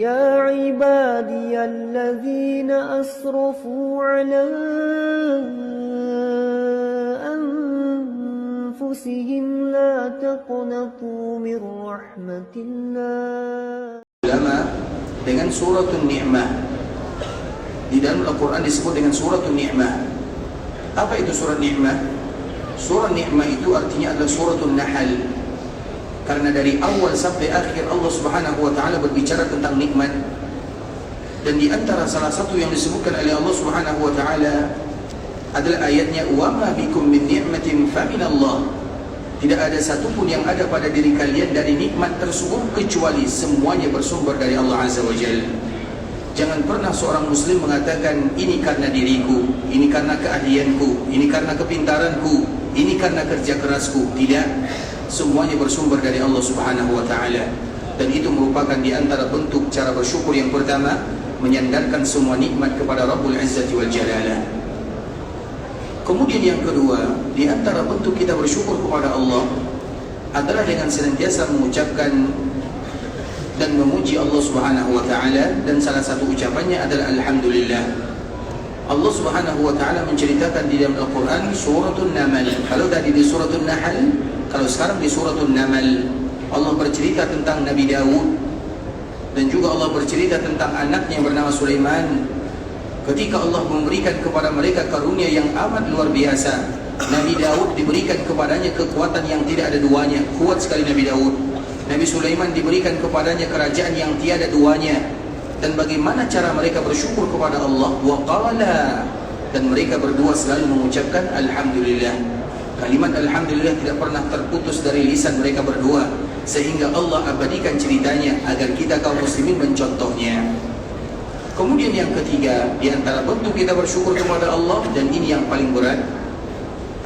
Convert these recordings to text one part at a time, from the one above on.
يا عبادي الذين أسرفوا على أنفسهم لا تقنطوا من رحمة الله. Ulama dengan suratul ni'mah. Di dalam Al-Quran disebut dengan suratul ni'mah. Apa itu surat ni'mah? Surat ni'mah itu artinya adalah suratul Nahl. Karena dari awal sampai akhir Allah Subhanahu wa taala berbicara tentang nikmat. Dan di antara salah satu yang disebutkan oleh Allah Subhanahu wa taala adalah ayatnya wa ma bikum min ni'matin fa min Allah. Tidak ada satupun yang ada pada diri kalian dari nikmat tersebut kecuali semuanya bersumber dari Allah Azza wa Jalla. Jangan pernah seorang muslim mengatakan ini karena diriku, ini karena keahlianku, ini karena kepintaranku, ini karena kerja kerasku. Tidak. Semuanya bersumber dari Allah Subhanahu wa taala. Dan itu merupakan di antara bentuk cara bersyukur yang pertama, menyandarkan semua nikmat kepada Rabbul Izzati wal Jalalah. Kemudian yang kedua, di antara bentuk kita bersyukur kepada Allah adalah dengan senantiasa mengucapkan dan memuji Allah Subhanahu wa taala, dan salah satu ucapannya adalah alhamdulillah. Allah Subhanahu wa taala menceritakan di dalam Al-Qur'an suratul Namal. Kalau tadi di suratul Nahl, kalau sekarang di suratul Namal, Allah bercerita tentang Nabi Daud, dan juga Allah bercerita tentang anaknya yang bernama Sulaiman. Ketika Allah memberikan kepada mereka karunia yang amat luar biasa. Nabi Daud diberikan kepadanya kekuatan yang tidak ada duanya. Kuat sekali Nabi Daud. Nabi Sulaiman diberikan kepadanya kerajaan yang tiada duanya. Dan bagaimana cara mereka bersyukur kepada Allah? Waqala, dan mereka berdua selalu mengucapkan alhamdulillah. Kalimat alhamdulillah tidak pernah terputus dari lisan mereka berdua, sehingga Allah abadikan ceritanya agar kita kaum muslimin mencontohnya. Kemudian yang ketiga, di antara bentuk kita bersyukur kepada Allah, dan ini yang paling berat,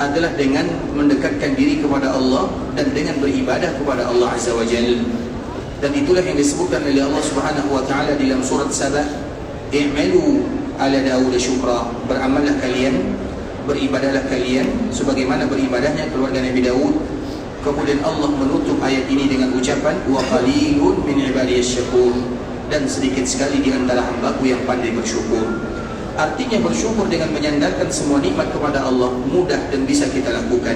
adalah dengan mendekatkan diri kepada Allah dan dengan beribadah kepada Allah Azza wa Jalla. Dan itulah yang disebutkan oleh Allah Subhanahu wa taala di dalam surat Saba, i'malu ala Daud syukra, beramallah kalian, beribadahlah kalian sebagaimana beribadahnya keluarga Nabi Daud. Kemudian Allah menutup ayat ini dengan ucapan wa qalilun min ibadiyasy syakur, dan sedikit sekali di antara hambaku yang pandai bersyukur. Artinya bersyukur dengan menyandarkan semua nikmat kepada Allah mudah dan bisa kita lakukan.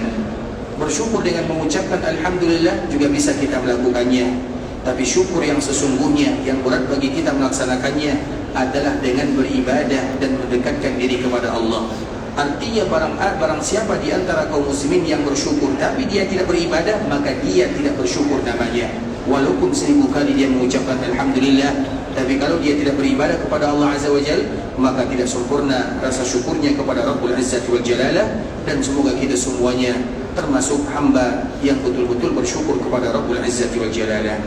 Bersyukur dengan mengucapkan alhamdulillah juga bisa kita melakukannya. Tapi syukur yang sesungguhnya, yang berat bagi kita melaksanakannya adalah dengan beribadah dan mendekatkan diri kepada Allah. Artinya barang siapa di antara kaum muslimin yang bersyukur tapi dia tidak beribadah, maka dia tidak bersyukur namanya. Walaupun 1000 kali dia mengucapkan alhamdulillah, tapi kalau dia tidak beribadah kepada Allah Azza wa Jalla, maka tidak sempurna rasa syukurnya kepada Rabbul Izzati wal Jalalah. Dan semoga kita semuanya termasuk hamba yang betul-betul bersyukur kepada Rabbul Izzati wal Jalalah.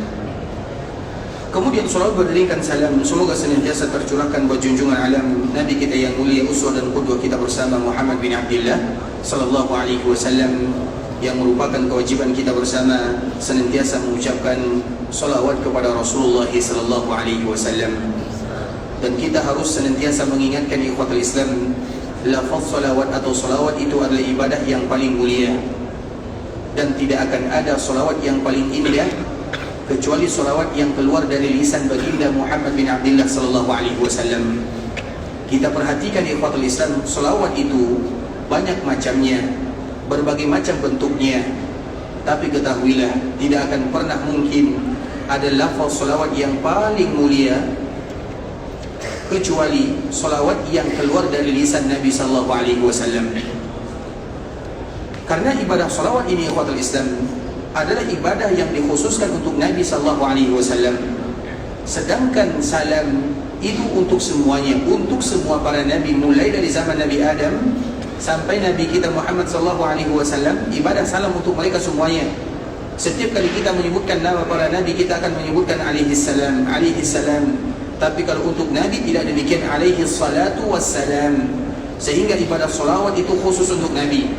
Kemudian salawat beriringkan salam semoga senantiasa tercurahkan buat junjungan alam Nabi kita yang mulia, uswah dan qudwah kita bersama, Muhammad bin Abdullah sallallahu alaihi wasallam, yang merupakan kewajiban kita bersama senantiasa mengucapkan salawat kepada Rasulullah sallallahu alaihi wasallam. Dan kita harus senantiasa mengingatkan ikhwatul Islam, lafaz salawat atau salawat itu adalah ibadah yang paling mulia, dan tidak akan ada salawat yang paling indah kecuali salawat yang keluar dari lisan baginda Muhammad bin Abdullah sallallahu alaihi wasallam. Kita perhatikan ikhwatul Islam, salawat itu banyak macamnya, berbagai macam bentuknya. Tapi ketahuilah, tidak akan pernah mungkin ada lafaz salawat yang paling mulia kecuali salawat yang keluar dari lisan Nabi sallallahu alaihi wasallam. Karena ibadah salawat ini ikhwatul Islam adalah ibadah yang dikhususkan untuk Nabi sallallahu alaihi wasallam. Sedangkan salam itu untuk semuanya, untuk semua para nabi, mulai dari zaman Nabi Adam sampai Nabi kita Muhammad sallallahu alaihi wasallam. Ibadah salam untuk mereka semuanya. Setiap kali kita menyebutkan nama para nabi, kita akan menyebutkan alaihi salam, alaihi salam. Tapi kalau untuk nabi tidak demikian, alaihi salatu wassalam. Sehingga ibadah salawat itu khusus untuk nabi.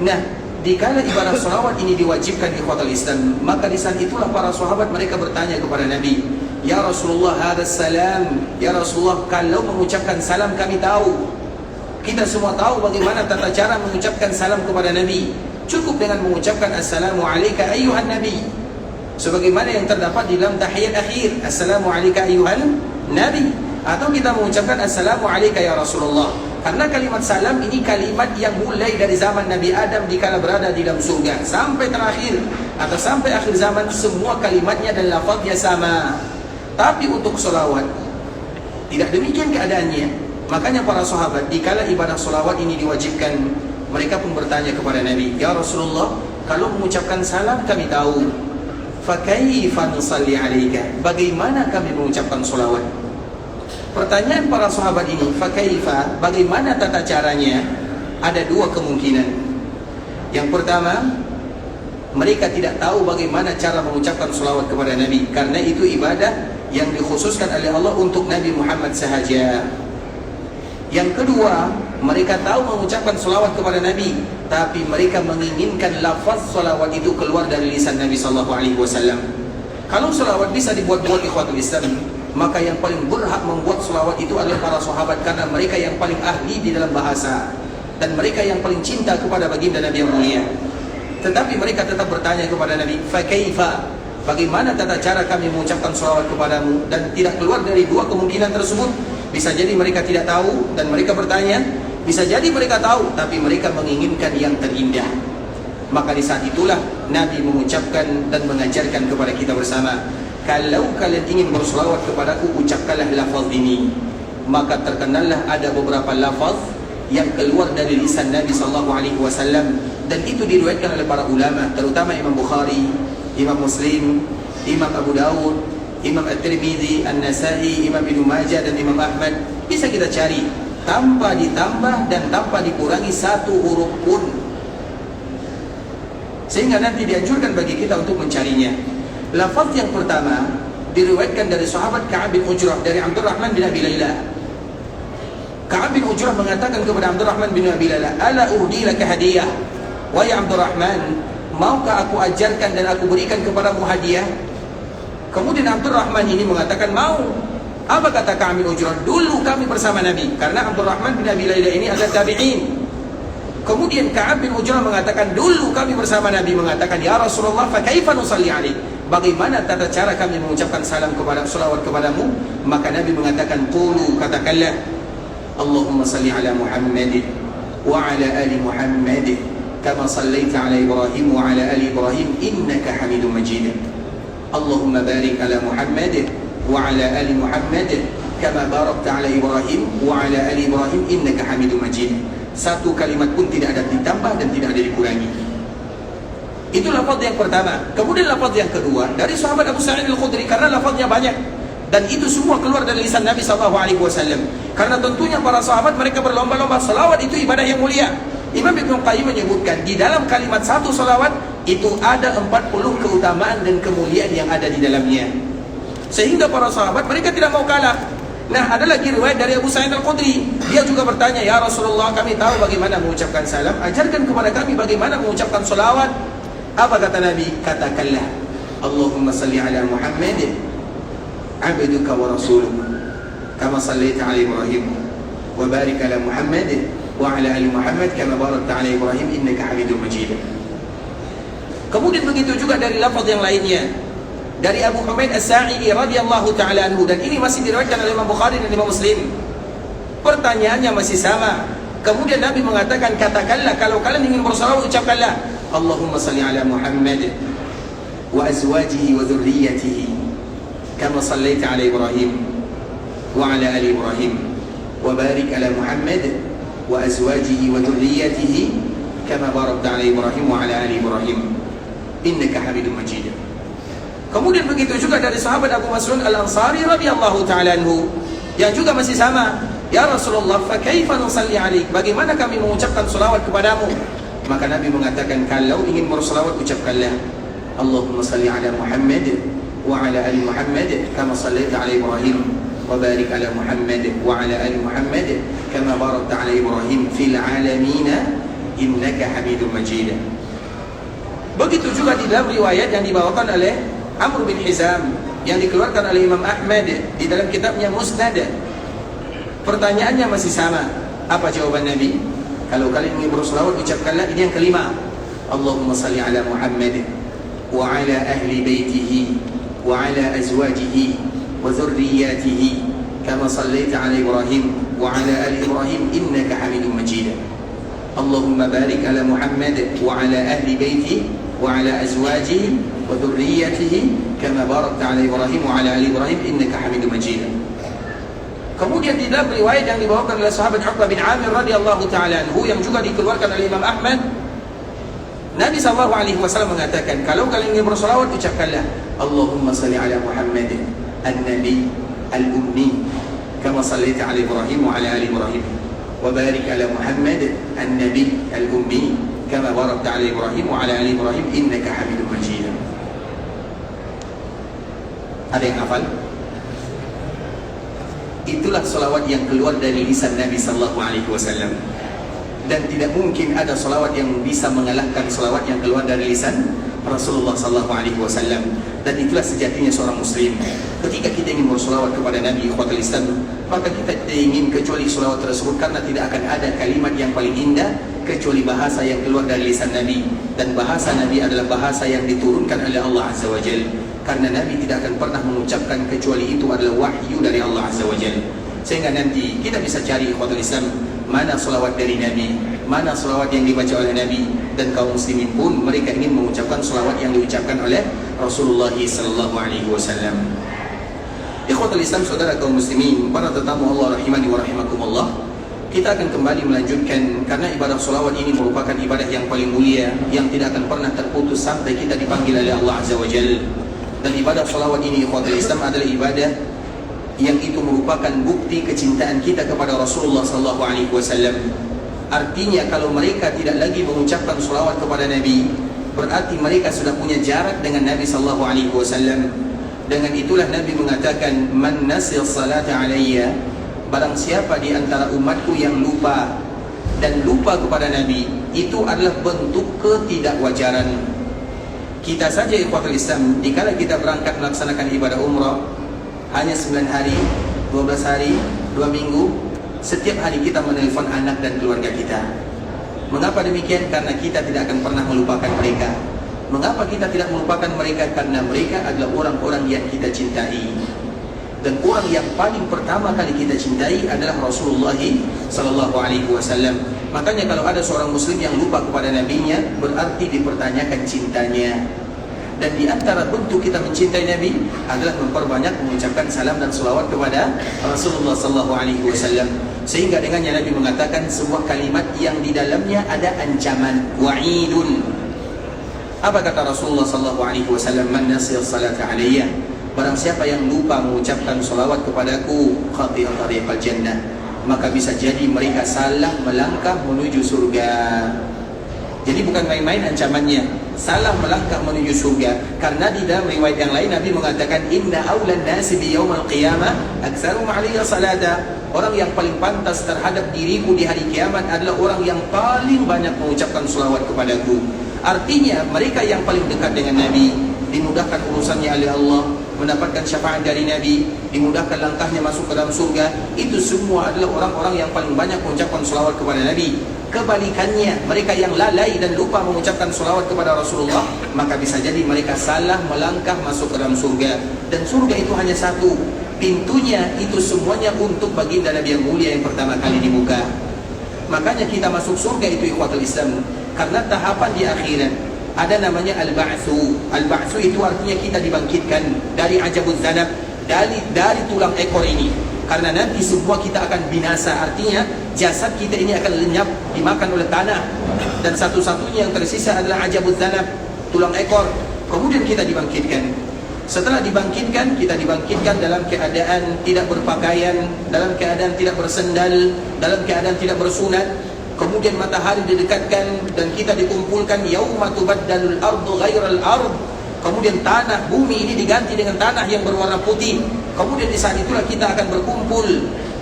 Nah, dikala ibadah salawat ini diwajibkan ikhwatul Islam, maka di saat itulah para sahabat mereka bertanya kepada Nabi, ya Rasulullah, hadas salam, ya Rasulullah, kalau mengucapkan salam kami tahu, kita semua tahu bagaimana tata cara mengucapkan salam kepada Nabi. Cukup dengan mengucapkan assalamu alayka ayyuhan nabi. sebagaimana yang terdapat di dalam tahiyat akhir, assalamu alayka ayyuhan nabi, atau kita mengucapkan assalamu alayka ya Rasulullah. Karena kalimat salam ini kalimat yang mulai dari zaman Nabi Adam dikala berada di dalam surga sampai terakhir atau sampai akhir zaman, semua kalimatnya dan lafaznya sama. Tapi untuk solawat tidak demikian keadaannya. Makanya para sahabat dikala ibadah solawat ini diwajibkan, mereka pun bertanya kepada Nabi, ya Rasulullah, kalau mengucapkan salam kami tahu, fa kaifa nusalli alaika, bagaimana kami mengucapkan solawat? Pertanyaan para sahabat ini, fa kaifa, bagaimana tata caranya? Ada dua kemungkinan. Yang pertama, mereka tidak tahu bagaimana cara mengucapkan solawat kepada Nabi, karena itu ibadah yang dikhususkan oleh Allah untuk Nabi Muhammad sahaja. Yang kedua, mereka tahu mengucapkan solawat kepada Nabi, tapi mereka menginginkan lafaz solawat itu keluar dari lisan Nabi SAW. Kalau solawat bisa dibuat-buat ikhwatul Islam, maka yang paling berhak membuat solawat itu adalah para sahabat, karena mereka yang paling ahli di dalam bahasa dan mereka yang paling cinta kepada baginda Nabi yang mulia. Tetapi mereka tetap bertanya kepada Nabi, fa kaifa, bagaimana tata cara kami mengucapkan solawat kepadamu? Dan tidak keluar dari dua kemungkinan tersebut. Bisa jadi mereka tidak tahu dan mereka bertanya, bisa jadi mereka tahu tapi mereka menginginkan yang terindah. Maka di saat itulah Nabi mengucapkan dan mengajarkan kepada kita bersama, kalau kalian ingin bersolawat kepadaku, ucapkanlah lafaz ini. Maka terkenallah ada beberapa lafaz yang keluar dari lisan Nabi SAW, dan itu diriwayatkan oleh para ulama, terutama Imam Bukhari, Imam Muslim, Imam Abu Dawud, Imam At-Tirmidzi, An-Nasai, Imam Ibnu Majah dan Imam Ahmad. Bisa kita cari tanpa ditambah dan tanpa dikurangi satu huruf pun, sehingga nanti dianjurkan bagi kita untuk mencarinya. Lafaz yang pertama diriwayatkan dari sahabat Ka'ab bin Ujrah dari Abdurrahman bin Abi Layla. Ka'ab bin Ujrah mengatakan kepada Abdurrahman bin Abi Layla, ala uhdi laka hadiah, wahai Abdurrahman, maukah aku ajarkan dan aku berikan kepadamu hadiah? Kemudian Abdurrahman ini mengatakan mau. Apa kata Ka'ab bin Ujrah? Dulu kami bersama Nabi, karena Abdurrahman bin Abi Layla ini adalah tabi'in. Kemudian Ka'ab bin Ujrah mengatakan, dulu kami bersama Nabi, mengatakan, ya Rasulullah, fa kaifa nusalli alaik, bagaimana tata cara kami mengucapkan salam kepada salawat kepadamu? Maka Nabi mengatakan, qulu, katakanlah, Allahumma salli ala Muhammad wa ala ali Muhammad kama sallaita ala Ibrahim wa ala ali Ibrahim innaka Hamidum Majid. Allahumma barik ala Muhammad wa ala ali Muhammad kama barakta ala Ibrahim wa ala ali Ibrahim innaka Hamidum Majid. Satu kalimat pun tidak ada ditambah dan tidak ada dikurangi. Itu lafaz yang pertama. Kemudian lafaz yang kedua dari sahabat Abu Sa'id Al-Khudri, karena lafaznya banyak dan itu semua keluar dari lisan Nabi SAW. Karena tentunya para sahabat mereka berlomba-lomba. Salawat itu ibadah yang mulia. Imam Ibnu Qayyim menyebutkan di dalam kalimat satu salawat itu ada 40 keutamaan dan kemuliaan yang ada di dalamnya, sehingga para sahabat mereka tidak mau kalah. Nah, ada lagi riwayat dari Abu Sa'id Al-Khudri. Dia juga bertanya, ya Rasulullah, kami tahu bagaimana mengucapkan salam, ajarkan kepada kami bagaimana mengucapkan salawat. Apa kata Nabi? Katakanlah, Allahumma salli ala Muhammad abduka wa rasuluka kama sallaita ala Ibrahim wa barik ala Muhammad wa ala ali Muhammad kama barakta ala Ibrahim innaka Hamidum Majid. Kemudian begitu juga dari lafaz yang lainnya dari Abu Humaid As-Sa'idi radhiyallahu ta'ala anhu, dan ini masih diriwayatkan oleh Imam Bukhari dan Imam Muslim. Pertanyaannya masih sama. Kemudian Nabi mengatakan, katakanlah kalau kalian ingin bersalawat, ucapkanlah Allahumma salli ala Muhammad wa azwajihi wa dhurriyyatihi kama sallaita ala Ibrahim wa ala ali Ibrahim wa barik ala Muhammad wa azwajihi wa dhurriyyatihi kama barakta ala Ibrahim wa ala ali Ibrahim innaka Hamidum Majid. Kemudian begitu juga dari sahabat Abu Mas'ud Al-Ansari radhiyallahu ta'ala anhu, yang juga masih sama. Ya Rasulullah, fa kaifa nusalli alaik, bagaimana kami mengucapkan salawat kepadamu? Maka Nabi mengatakan, kalau ingin bersalawat, ucapkanlah Allahumma salli ala Muhammad wa ala ali Muhammad kama sallaita ala Ibrahim wa barik ala Muhammad wa ala ali Muhammad kama barakta ala Ibrahim fil alamin innaka Hamidum Majid. Begitu juga di dalam riwayat yang dibawakan oleh Amr bin Hizam yang dikeluarkan oleh Imam Ahmad di dalam kitabnya Musnad. Pertanyaannya masih sama. Apa jawaban Nabi? Kalau kalian ingin bersalawat, ucapkanlah ini yang kelima, Allahumma salli ala Muhammad وعلى أهل بيته وعلى أزواجه وذرياته كما صليت على إبراهيم وعلى آل إبراهيم إنك حميد مجيد اللهم بارك على محمد وعلى أهل بيته وعلى أزواجه وذريته كما باركت على إبراهيم وعلى آل إبراهيم إنك حميد مجيد. Kemudian di dalam riwayat yang dibawakan oleh sahabat Uqbah bin Amir radhiyallahu taala anhu yang juga dikeluarkan oleh Imam Ahmad, Nabi SAW mengatakan, kalau kalian ingin bersolawat, ucapkanlah Allahumma salli ala Muhammad an-Nabi al-Ummi kama sallaita ala Ibrahim wa ala ali Ibrahim wa barik ala Muhammad an-Nabi al-Ummi kama barakta ala Ibrahim wa ala ali Ibrahim innaka Hamidum Majid. Ada yang hafal? Itulah salawat yang keluar dari lisan Nabi sallallahu alaihi wasallam. Dan tidak mungkin ada salawat yang bisa mengalahkan salawat yang keluar dari lisan Rasulullah sallallahu alaihi wasallam. Dan itulah sejatinya seorang muslim. Ketika kita ingin bersalawat kepada Nabi ikhwatul Islam, maka kita tidak ingin kecuali salawat tersebut, karena tidak akan ada kalimat yang paling indah kecuali bahasa yang keluar dari lisan Nabi. Dan bahasa Nabi adalah bahasa yang diturunkan oleh Allah Azza wa Jalla. Karena Nabi tidak akan pernah mengucapkan kecuali itu adalah wahyu dari Allah Azza wa Jalla. Sehingga nanti kita bisa cari ikhwatul Islam, mana salawat dari Nabi, mana salawat yang dibaca oleh Nabi. Dan kaum muslimin pun mereka ingin mengucapkan salawat yang diucapkan oleh Rasulullah sallallahu alaihi wasallam. Ikhwatul Islam, saudara kaum muslimin, para tetamu Allah rahimani wa rahimakumullah, kita akan kembali melanjutkan, karena ibadah salawat ini merupakan ibadah yang paling mulia, yang tidak akan pernah terputus sampai kita dipanggil oleh Allah Azza wa Jalla. Dan ibadah salawat ini ikhwatul Islam adalah ibadah yang itu merupakan bukti kecintaan kita kepada Rasulullah sallallahu alaihi wasallam. Artinya kalau mereka tidak lagi mengucapkan salawat kepada Nabi, berarti mereka sudah punya jarak dengan Nabi sallallahu alaihi wasallam. Dengan itulah Nabi mengatakan, man nasiya salata alayya, barang siapa di antara umatku yang lupa dan lupa kepada Nabi, itu adalah bentuk ketidakwajaran. Kita saja ikhwatul Islam, dikala kita berangkat melaksanakan ibadah umrah hanya 9 hari, 12 hari, 2 minggu, setiap hari kita menelpon anak dan keluarga kita. Mengapa demikian? Karena kita tidak akan pernah melupakan mereka. Mengapa kita tidak melupakan mereka? Karena mereka adalah orang-orang yang kita cintai. Dan orang yang paling pertama kali kita cintai adalah Rasulullah sallallahu alaihi wasallam. Makanya kalau ada seorang muslim yang lupa kepada nabinya, berarti dipertanyakan cintanya. Dan di antara bentuk kita mencintai Nabi adalah memperbanyak mengucapkan salam dan selawat kepada Rasulullah sallallahu alaihi wasallam. Sehingga dengannya Nabi mengatakan sebuah kalimat yang di dalamnya ada ancaman, wa'idun. Apa kata Rasulullah sallallahu alaihi wasallam? Man nasiya salata alayya, barang siapa yang lupa mengucapkan salawat kepadaku, khati'a tariqal jannah, maka bisa jadi mereka salah melangkah menuju surga. Jadi bukan main-main ancamannya, salah melangkah menuju surga. Karena di dalam riwayat yang lain Nabi mengatakan, inna awlan nasi bi yaumal qiyamah aktsarum alayya salata. Orang yang paling pantas terhadap diriku di hari kiamat adalah orang yang paling banyak mengucapkan salawat kepadaku. Artinya mereka yang paling dekat dengan Nabi, dimudahkan urusannya oleh Allah, mendapatkan syafaat dari Nabi, dimudahkan langkahnya masuk ke dalam surga. Itu semua adalah orang-orang yang paling banyak mengucapkan salawat kepada Nabi. Kebalikannya, mereka yang lalai dan lupa mengucapkan salawat kepada Rasulullah, maka bisa jadi mereka salah melangkah masuk ke dalam surga. Dan surga itu hanya satu, pintunya itu semuanya untuk baginda Nabi yang mulia yang pertama kali dibuka. Makanya kita masuk surga itu ikhwatul Islam, karena tahapan di akhirat ada namanya al-ba'tsu. Al-ba'tsu itu artinya kita dibangkitkan dari ajabuz zanab, dari tulang ekor ini. Karena nanti semua kita akan binasa, artinya jasad kita ini akan lenyap, dimakan oleh tanah. Dan satu-satunya yang tersisa adalah ajabuz zanab, tulang ekor. Kemudian kita dibangkitkan. Setelah dibangkitkan, kita dibangkitkan dalam keadaan tidak berpakaian, dalam keadaan tidak bersendal, dalam keadaan tidak bersunat. Kemudian matahari didekatkan dan kita dikumpulkan, yauma tubaddalul ardu ghairal ard. Kemudian tanah, bumi ini diganti dengan tanah yang berwarna putih. Kemudian di saat itulah kita akan berkumpul.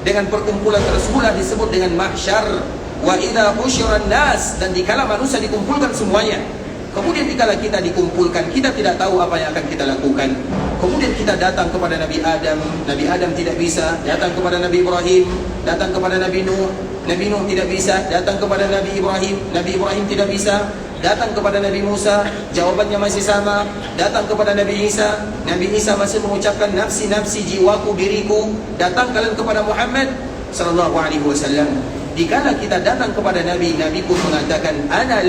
Dengan perkumpulan tersebut disebut dengan mahsyar. Wa idza husyiran nas, dan dikala manusia dikumpulkan semuanya. Kemudian dikala kita dikumpulkan, kita tidak tahu apa yang akan kita lakukan. Kemudian kita datang kepada Nabi Adam. Nabi Adam tidak bisa. Datang kepada Nabi Ibrahim, datang kepada Nabi Nuh. Nabi Nuh tidak bisa. Datang kepada Nabi Ibrahim. Nabi Ibrahim tidak bisa. Datang kepada Nabi Musa, jawabannya masih sama. Datang kepada Nabi Isa, Nabi Isa masih mengucapkan nafsi, nafsi, jiwaku, diriku. Datang kalian kepada Muhammad sallallahu alaihi wasallam. Dikala kita datang kepada Nabi, Nabi pun mengatakan ana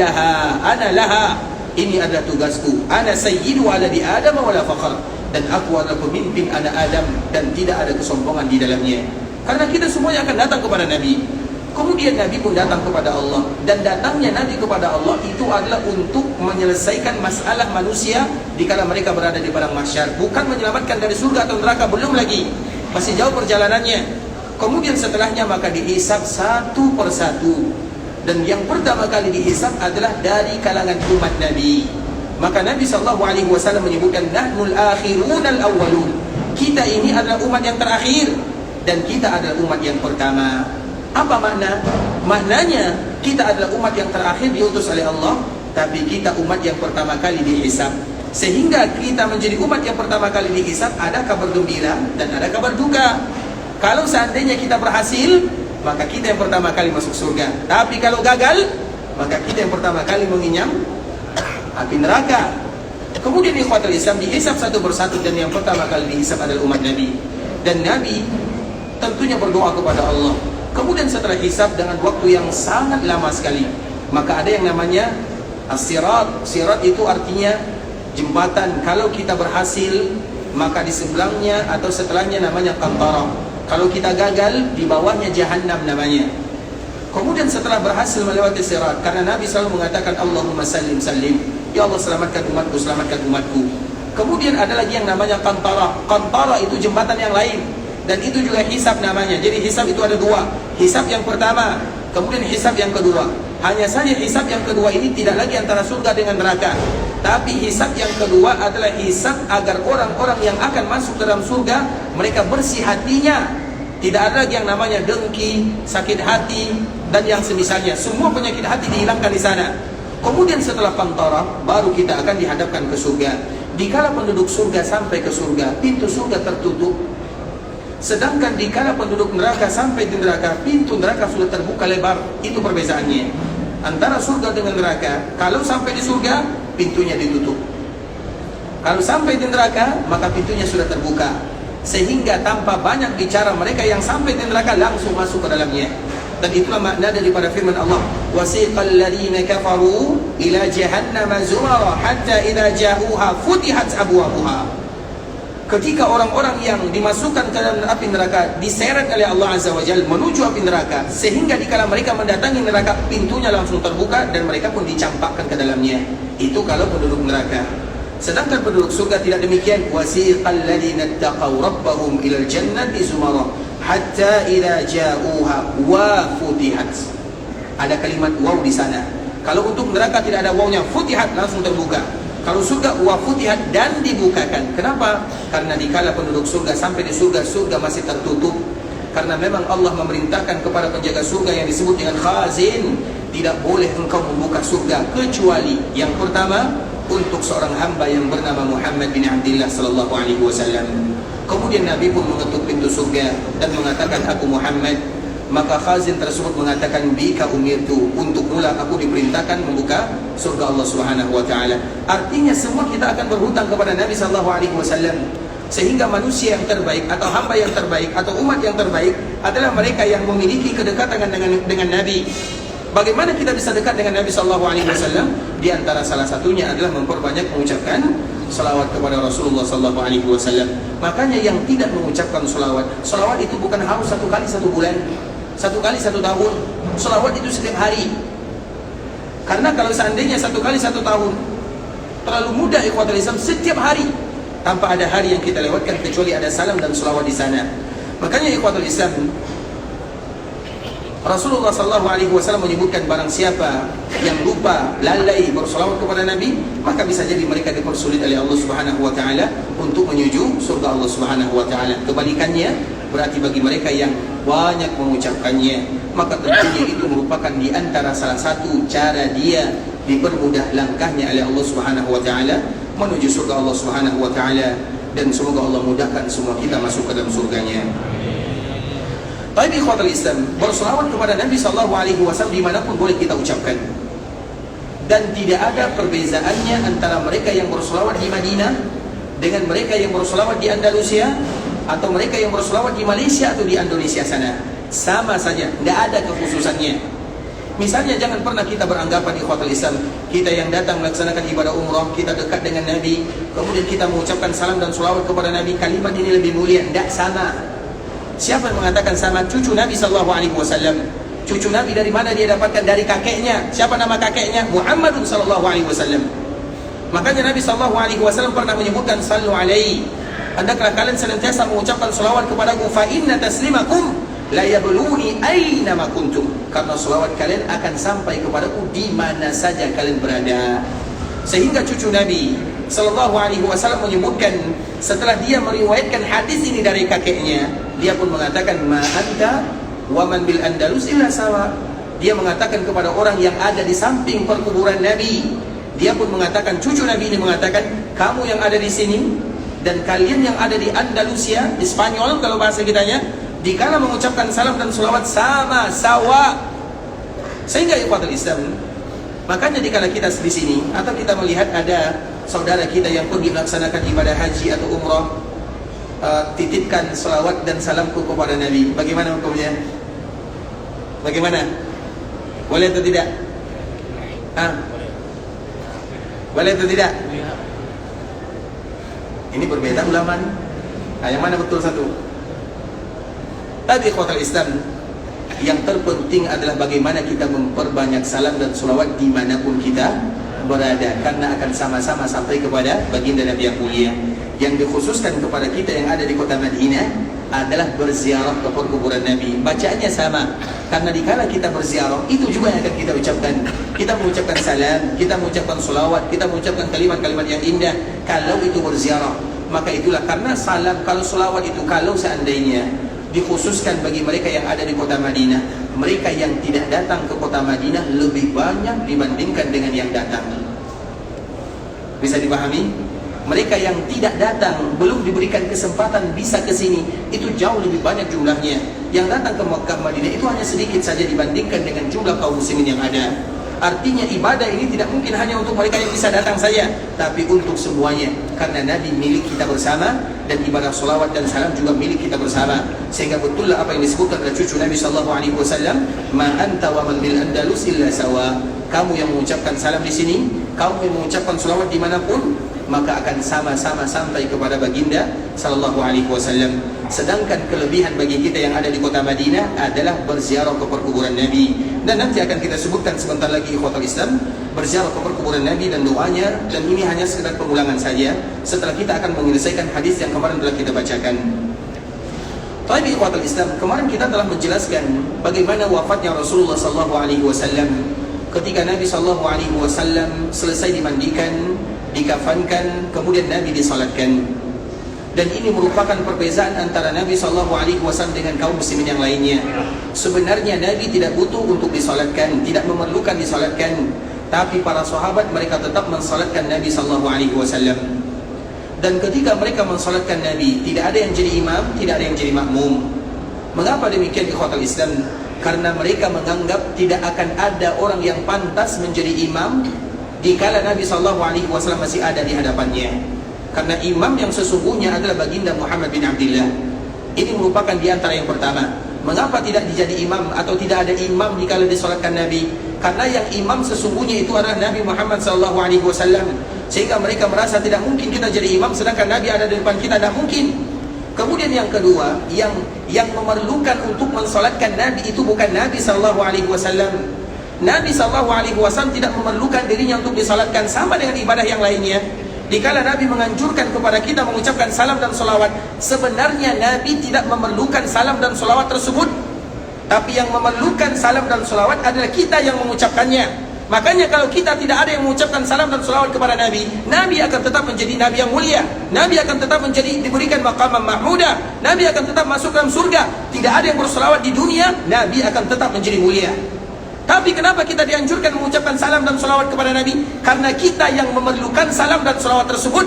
laha, ini adalah tugasku. Ana sayyidu waladi Adam wala fakhr, dan aku adalah pemimpin anak Adam dan tidak ada kesombongan di dalamnya. Karena kita semuanya akan datang kepada Nabi. Kemudian Nabi pun datang kepada Allah, dan datangnya Nabi kepada Allah itu adalah untuk menyelesaikan masalah manusia dikala mereka berada di padang mahsyar, bukan menyelamatkan dari surga atau neraka, belum lagi, masih jauh perjalanannya. Kemudian setelahnya maka dihisab satu persatu, dan yang pertama kali dihisab adalah dari kalangan umat Nabi. Maka Nabi SAW menyebutkan nahnul akhirun al-awwalun, kita ini adalah umat yang terakhir dan kita adalah umat yang pertama. Apa makna? Maknanya kita adalah umat yang terakhir diutus oleh Allah, tapi kita umat yang pertama kali dihisab. Sehingga kita menjadi umat yang pertama kali dihisab, ada kabar gembira dan ada kabar duka. Kalau seandainya kita berhasil, maka kita yang pertama kali masuk surga. Tapi kalau gagal, maka kita yang pertama kali menginyam api neraka. Kemudian ikhwatul Islam dihisab satu persatu, dan yang pertama kali dihisab adalah umat Nabi. Dan Nabi tentunya berdoa kepada Allah. Kemudian setelah hisab dengan waktu yang sangat lama sekali, maka ada yang namanya as-sirat. Sirat itu artinya jembatan. Kalau kita berhasil, maka di sebelahnya atau setelahnya namanya qantara. Kalau kita gagal, di bawahnya jahannam namanya. Kemudian setelah berhasil melewati sirat, karena Nabi selalu mengatakan Allahumma sallim sallim, ya Allah selamatkan umatku, selamatkan umatku. Kemudian ada lagi yang namanya qantara. Qantara itu jembatan yang lain, dan itu juga hisab namanya. Jadi hisab itu ada dua, hisab yang pertama, kemudian hisab yang kedua. Hanya saja hisab yang kedua ini tidak lagi antara surga dengan neraka, tapi hisab yang kedua adalah hisab agar orang-orang yang akan masuk dalam surga, mereka bersih hatinya. Tidak ada lagi yang namanya dengki, sakit hati, dan yang semisalnya. Semua penyakit hati dihilangkan di sana. Kemudian setelah qantara, baru kita akan dihadapkan ke surga. Dikala penduduk surga sampai ke surga, pintu surga tertutup. Sedangkan dikala penduduk neraka sampai di neraka, pintu neraka sudah terbuka lebar. Itu perbezaannya antara surga dengan neraka. Kalau sampai di surga, pintunya ditutup. Kalau sampai di neraka, maka pintunya sudah terbuka. Sehingga tanpa banyak bicara, mereka yang sampai di neraka langsung masuk ke dalamnya. Dan itulah makna daripada firman Allah, wasiqal ladzina kafaru ila jahannama zumara hatta idza ja'uha futihat abwabuha. Ketika orang-orang yang dimasukkan ke dalam api neraka diseret oleh Allah Azza wa Jalla menuju api neraka, sehingga dikala mereka mendatangi neraka, pintunya langsung terbuka dan mereka pun dicampakkan ke dalamnya. Itu kalau penduduk neraka. Sedangkan penduduk surga tidak demikian. Wasiqal ladzina taqaw rabbahum ilal jannati zumara hatta idza ja'uha wa futihat. Ada kalimat waw di sana. Kalau untuk neraka tidak ada wawnya, futihat langsung terbuka. Kalau surga wa futihat dan dibukakan. Kenapa? Karena dikala penduduk surga sampai di surga, surga masih tertutup. Karena memang Allah memerintahkan kepada penjaga surga yang disebut dengan khazin, tidak boleh engkau membuka surga kecuali yang pertama untuk seorang hamba yang bernama Muhammad bin Abdullah sallallahu alaihi wasallam. Kemudian Nabi pun mengetuk pintu surga dan mengatakan, aku Muhammad. Maka khazin tersebut mengatakan, bika umirtu, untuk mula aku diperintahkan membuka surga Allah Subhanahu wa taala. Artinya semua kita akan berhutang kepada Nabi sallallahu alaihi wasallam. Sehingga manusia yang terbaik atau hamba yang terbaik atau umat yang terbaik adalah mereka yang memiliki kedekatan dengan Nabi. Bagaimana kita bisa dekat dengan Nabi sallallahu alaihi wasallam? Di antara salah satunya adalah memperbanyak mengucapkan salawat kepada Rasulullah sallallahu alaihi wasallam. Makanya yang tidak mengucapkan salawat itu bukan harus satu kali satu bulan, satu kali satu tahun. Salawat itu setiap hari. Karena kalau seandainya satu kali satu tahun terlalu mudah, ikhwatul Islam, setiap hari tanpa ada hari yang kita lewatkan kecuali ada salam dan salawat di sana. Makanya ikhwatul Islam, Rasulullah SAW menyebutkan barang siapa yang lupa, lalai bersalawat kepada Nabi, maka bisa jadi mereka dipersulit oleh Allah Subhanahu wa taala untuk menuju surga Allah Subhanahu wa taala. Kebalikannya berarti bagi mereka yang banyak mengucapkannya, maka tentunya itu merupakan di antara salah satu cara dia dipermudah langkahnya oleh Allah Subhanahu wa taala menuju surga Allah Subhanahu wa taala, dan semoga Allah mudahkan semua kita masuk ke dalam surganya. Baik ikhwatul Islam, bersalawat kepada Nabi sallallahu alaihi wasallam dimanapun boleh kita ucapkan. dan tidak ada perbezaannya antara mereka yang bersolawat di Madinah dengan mereka yang bersolawat di Andalusia, atau mereka yang bersolawat di Malaysia atau di Indonesia sana. Sama saja, tidak ada kekhususannya. Misalnya jangan pernah kita beranggapan ikhwatul Islam, kita yang datang melaksanakan ibadah umrah, kita dekat dengan Nabi, kemudian kita mengucapkan salam dan salawat kepada Nabi, kalimat ini lebih mulia. Tidak sama. Siapa yang mengatakan sama? Cucu Nabi SAW. Cucu Nabi dari mana dia dapatkan? Dari kakeknya. Siapa nama kakeknya? Muhammadun SAW. Makanya Nabi SAW pernah menyebutkan sallu alaihi, hendaklah kalian senantiasa mengucapkan salawat kepadaku, fa inna taslimakum la yabluni aina ma kuntum, karena salawat kalian akan sampai kepadaku di mana saja kalian berada. Sehingga cucu Nabi SAW menyebutkan, setelah dia meriwayatkan hadis ini dari kakeknya, dia pun mengatakan, ma anta wa man bil Andalus illa sawa. Dia mengatakan kepada orang yang ada di samping perkuburan Nabi, dia pun mengatakan, cucu Nabi ini mengatakan, kamu yang ada di sini dan kalian yang ada di Andalusia, di Spanyol kalau bahasa kitanya, dikala mengucapkan salam dan salawat sama, sawa. Sehingga ikhwatul Islam, makanya dikala kita di sini atau kita melihat ada saudara kita yang pergi melaksanakan ibadah haji atau umrah, titipkan salawat dan salamku kepada Nabi. Bagaimana hukumnya? Bagaimana? Boleh atau tidak? Boleh atau tidak? Ini berbeda ulama. Yang mana betul satu? Tapi ikhwatul Islam, yang terpenting adalah bagaimana kita memperbanyak salam dan salawat dimanapun kita berada, karena akan sama-sama sampai kepada baginda Nabi yang mulia. Yang dikhususkan kepada kita yang ada di kota Madinah adalah berziarah ke perkuburan Nabi. Bacaannya sama, karena dikala kita berziarah, itu juga yang akan kita ucapkan. Kita mengucapkan salam, kita mengucapkan salawat, kita mengucapkan kalimat-kalimat yang indah kalau itu berziarah. Maka itulah, karena salam, kalau salawat itu kalau seandainya dikhususkan bagi mereka yang ada di kota Madinah, mereka yang tidak datang ke kota Madinah lebih banyak dibandingkan dengan yang datang. Bisa dipahami? Mereka yang tidak datang, belum diberikan kesempatan bisa ke sini, itu jauh lebih banyak jumlahnya. Yang datang ke Makkah Madinah itu hanya sedikit saja dibandingkan dengan jumlah kaum muslimin yang ada. Artinya ibadah ini tidak mungkin hanya untuk mereka yang bisa datang saja, tapi untuk semuanya. Karena Nabi milik kita bersama, dan ibadah salawat dan salam juga milik kita bersama. Sehingga betullah apa yang disebutkan oleh cucu Nabi SAW, ma anta wa man bil Andalus illa sawa. Kamu yang mengucapkan salam di sini, kamu yang mengucapkan salawat dimanapun, maka akan sama-sama sampai kepada baginda SAW. Sedangkan kelebihan bagi kita yang ada di kota Madinah adalah berziarah ke perkuburan Nabi. Dan nanti akan kita sebutkan sebentar lagi ikhwatul Islam, berziarah ke perkuburan Nabi dan doanya. Dan ini hanya sekedar pengulangan saja, setelah kita akan menyelesaikan hadis yang kemarin telah kita bacakan. Tapi ikhwatul Islam, kemarin kita telah menjelaskan bagaimana wafatnya Rasulullah SAW. Ketika Nabi SAW selesai dimandikan, dikafankan, kemudian Nabi disalatkan. Dan ini merupakan perbezaan antara Nabi SAW dengan kaum muslimin yang lainnya. Sebenarnya Nabi tidak butuh untuk disalatkan, tidak memerlukan disalatkan, tapi para sahabat mereka tetap mensalatkan Nabi SAW. Dan ketika mereka mensalatkan Nabi, tidak ada yang jadi imam, tidak ada yang jadi makmum. Mengapa demikian ikhwatul Islam? Karena mereka menganggap tidak akan ada orang yang pantas menjadi imam dikala Nabi SAW masih ada di hadapannya. Karena imam yang sesungguhnya adalah baginda Muhammad bin Abdullah. Ini merupakan di antara yang pertama. Mengapa tidak dijadi imam atau tidak ada imam dikala disolatkan Nabi? Karena yang imam sesungguhnya itu adalah Nabi Muhammad SAW. Sehingga mereka merasa tidak mungkin kita jadi imam sedangkan Nabi ada di depan kita, tidak mungkin. Kemudian yang kedua, yang memerlukan untuk mensolatkan Nabi itu bukan Nabi SAW. Nabi SAW tidak memerlukan dirinya untuk disalatkan, sama dengan ibadah yang lainnya. Dikala Nabi menganjurkan kepada kita mengucapkan salam dan salawat, sebenarnya Nabi tidak memerlukan salam dan salawat tersebut, tapi yang memerlukan salam dan salawat adalah kita yang mengucapkannya. Makanya kalau kita tidak ada yang mengucapkan salam dan salawat kepada Nabi, Nabi akan tetap menjadi Nabi yang mulia, Nabi akan tetap menjadi diberikan maqam mahmuda, Nabi akan tetap masuk dalam surga. Tidak ada yang bersalawat di dunia, Nabi akan tetap menjadi mulia. Tapi kenapa kita dianjurkan mengucapkan salam dan salawat kepada Nabi? Karena kita yang memerlukan salam dan salawat tersebut.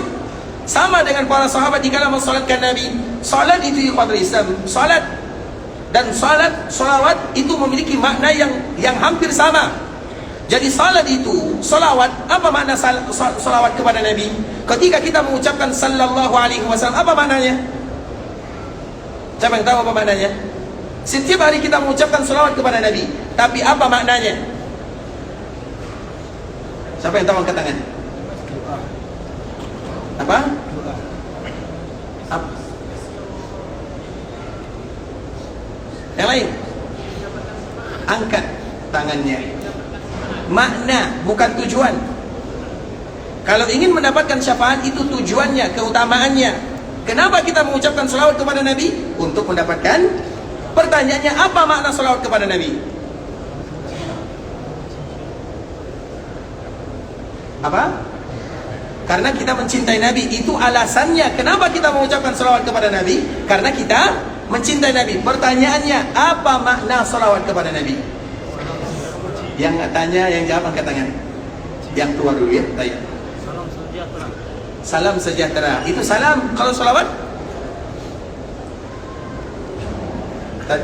Sama dengan para sahabat dikala mensalatkan Nabi. Salat itu ikhwatul Islam, salat dan salat, salawat itu memiliki makna yang hampir sama. Jadi salat itu, salawat, apa makna salawat kepada Nabi? Ketika kita mengucapkan sallallahu alaihi wasallam, apa maknanya? Siapa yang tahu apa maknanya? Setiap hari kita mengucapkan salawat kepada Nabi, tapi apa maknanya? Siapa yang tahu, angkat tangan? Apa? Apa? Yang lain? Angkat tangannya. Makna, bukan tujuan. Kalau ingin mendapatkan syafaat, itu tujuannya, keutamaannya. Kenapa kita mengucapkan salawat kepada Nabi? Untuk mendapatkan. Pertanyaannya, apa makna salawat kepada Nabi? Apa? Karena kita mencintai Nabi. Itu alasannya. Kenapa kita mengucapkan salawat kepada Nabi? Karena kita mencintai Nabi. Pertanyaannya, apa makna salawat kepada Nabi? Yang tanya, yang jawab angkat tangan. Yang tua dulu ya. Tanya. Salam sejahtera. Salam sejahtera. Itu salam. Kalau salawat?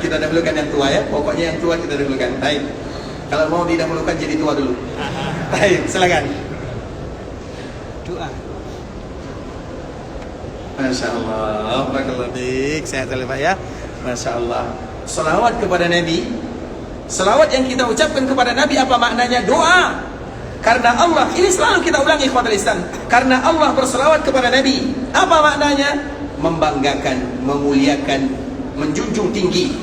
Kita dahulukan yang tua ya. Pokoknya yang tua kita dahulukan. Baik. Kalau mau didahulukan jadi tua dulu. Baik, silakan. Doa. Masya Allah. Barakallahu fiik. Sehat Pak ya. Masya Allah. Salawat kepada Nabi. Salawat yang kita ucapkan kepada Nabi, apa maknanya? Doa. Karena Allah, ini selalu kita ulangi ikhwatul Islam. Karena Allah bersalawat kepada Nabi. Apa maknanya? Membanggakan, memuliakan, menjunjung tinggi.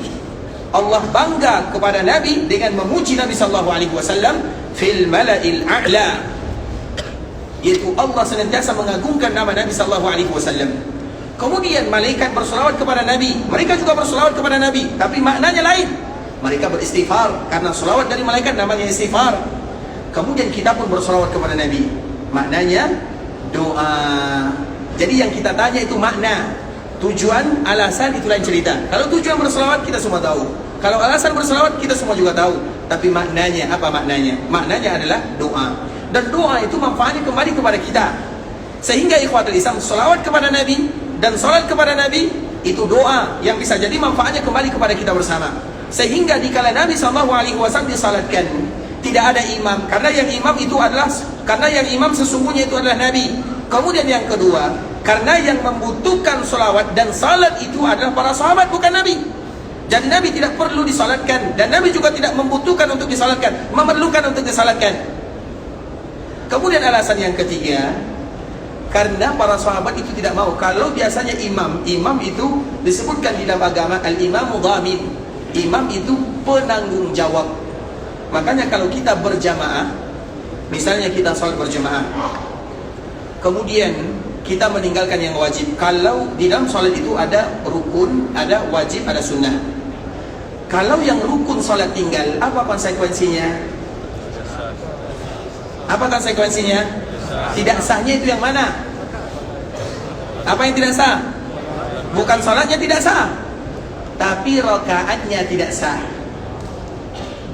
Allah bangga kepada Nabi dengan memuji Nabi SAW fil mala'il a'la. Yaitu Allah senantiasa mengagungkan nama Nabi SAW. Kemudian malaikat bersalawat kepada Nabi. Mereka juga bersalawat kepada Nabi, tapi maknanya lain. Mereka beristighfar, karena salawat dari malaikat namanya istighfar. Kemudian kita pun bersalawat kepada Nabi, maknanya doa. Jadi yang kita tanya itu makna. Tujuan, alasan itu lain cerita. Kalau tujuan bersalawat kita semua tahu. Kalau alasan bersalawat kita semua juga tahu. Tapi maknanya, apa maknanya? Maknanya adalah doa. Dan doa itu manfaatnya kembali kepada kita. Sehingga ikhwatul Islam, salawat kepada Nabi dan salat kepada Nabi itu doa yang bisa jadi manfaatnya kembali kepada kita bersama. Sehingga dikala Nabi SAW disalatkan, tidak ada imam, karena yang imam sesungguhnya itu adalah Nabi. Kemudian yang kedua, karena yang membutuhkan salawat dan salat itu adalah para sahabat, bukan Nabi. Jadi Nabi tidak perlu disalatkan, dan Nabi juga tidak membutuhkan untuk disalatkan, memerlukan untuk disalatkan. Kemudian alasan yang ketiga, karena para sahabat itu tidak mau. Kalau biasanya imam itu disebutkan di dalam agama al-imamu dhamin. Imam itu penanggung jawab. Makanya kalau kita berjamaah, misalnya kita sholat berjamaah, kemudian kita meninggalkan yang wajib. Kalau di dalam sholat itu ada rukun, ada wajib, ada sunnah. Kalau yang rukun sholat tinggal, apa konsekuensinya? Apa konsekuensinya? Tidak sahnya itu yang mana? Apa yang tidak sah? Bukan sholatnya tidak sah, tapi rakaatnya tidak sah.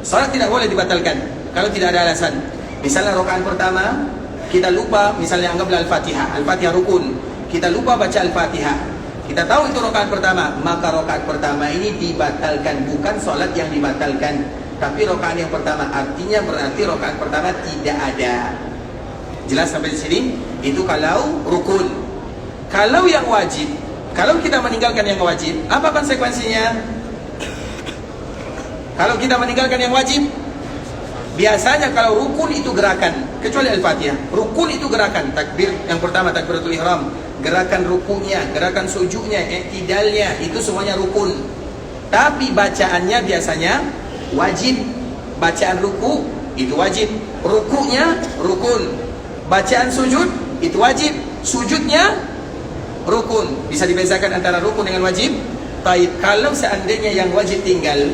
Salat tidak boleh dibatalkan kalau tidak ada alasan. Misalnya rakaat pertama kita lupa, misalnya anggaplah Al-Fatihah. Al-Fatihah rukun, kita lupa baca Al-Fatihah. Kita tahu itu rakaat pertama, maka rakaat pertama ini dibatalkan. Bukan salat yang dibatalkan, tapi rakaat yang pertama. Artinya berarti rakaat pertama tidak ada. Jelas sampai di sini? Itu kalau rukun. Kalau yang wajib, kalau kita meninggalkan yang wajib, apa konsekuensinya? Kalau kita meninggalkan yang wajib, biasanya kalau rukun itu gerakan, kecuali Al-Fatihah. Rukun itu gerakan, takbir yang pertama, takbiratul ihram, gerakan rukunya, gerakan sujudnya, i'tidalnya, itu semuanya rukun. Tapi bacaannya biasanya wajib. Bacaan ruku itu wajib, rukunya rukun. Bacaan sujud itu wajib, sujudnya rukun. Bisa dibedakan antara rukun dengan wajib. Baik, kalau seandainya yang wajib tinggal,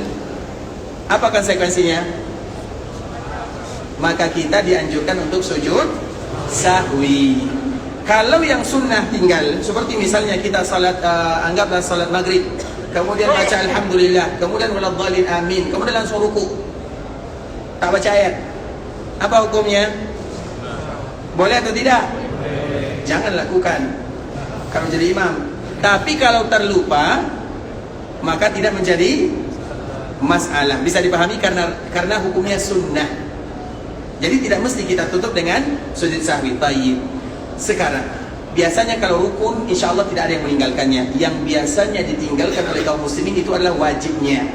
apa konsekuensinya? Maka kita dianjurkan untuk sujud sahwi. Kalau yang sunnah tinggal, seperti misalnya kita salat, anggaplah salat maghrib, kemudian baca alhamdulillah, kemudian waladhdallin amin, kemudian langsung ruku, tak baca ayat, apa hukumnya? Boleh atau tidak? Jangan lakukan kalau jadi imam. Tapi kalau terlupa, maka tidak menjadi masalah. Bisa dipahami karena hukumnya sunnah. Jadi tidak mesti kita tutup dengan sujud sahwi. Tayyib. Sekarang, biasanya kalau rukun, insya Allah tidak ada yang meninggalkannya. Yang biasanya ditinggalkan oleh kaum muslimin itu adalah wajibnya.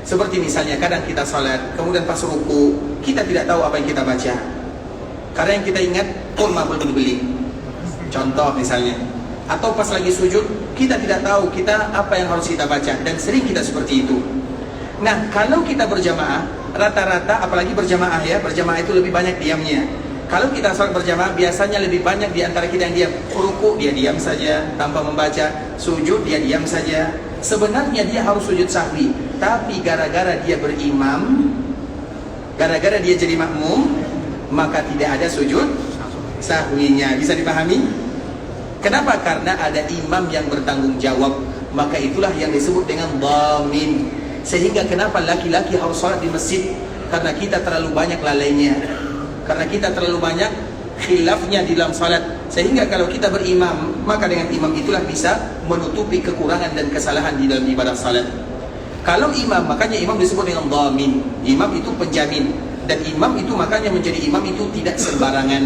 Seperti misalnya kadang kita salat, kemudian pas ruku, kita tidak tahu apa yang kita baca. Karena yang kita ingat, kurma belum dibeli. Contoh misalnya. Atau pas lagi sujud, kita tidak tahu kita apa yang harus kita baca. Dan sering kita seperti itu. Nah, kalau kita berjamaah, rata-rata, apalagi berjamaah ya, berjamaah itu lebih banyak diamnya. Kalau kita salat berjamaah, biasanya lebih banyak di antara kita yang diam. Ruku, dia diam saja, tanpa membaca. Sujud, dia diam saja. Sebenarnya dia harus sujud sahwi. Tapi gara-gara dia berimam, gara-gara dia jadi makmum, maka tidak ada sujud sahwinya. Bisa dipahami? Kenapa? Karena ada imam yang bertanggung jawab. Maka itulah yang disebut dengan dhamin. Sehingga kenapa laki-laki harus sholat di masjid? Karena kita terlalu banyak lalainya, karena kita terlalu banyak khilafnya di dalam salat. Sehingga kalau kita berimam, maka dengan imam itulah bisa menutupi kekurangan dan kesalahan di dalam ibadah salat. Kalau imam, makanya imam disebut dengan dhamin. Imam itu penjamin. Dan imam itu makanya menjadi imam itu tidak sembarangan.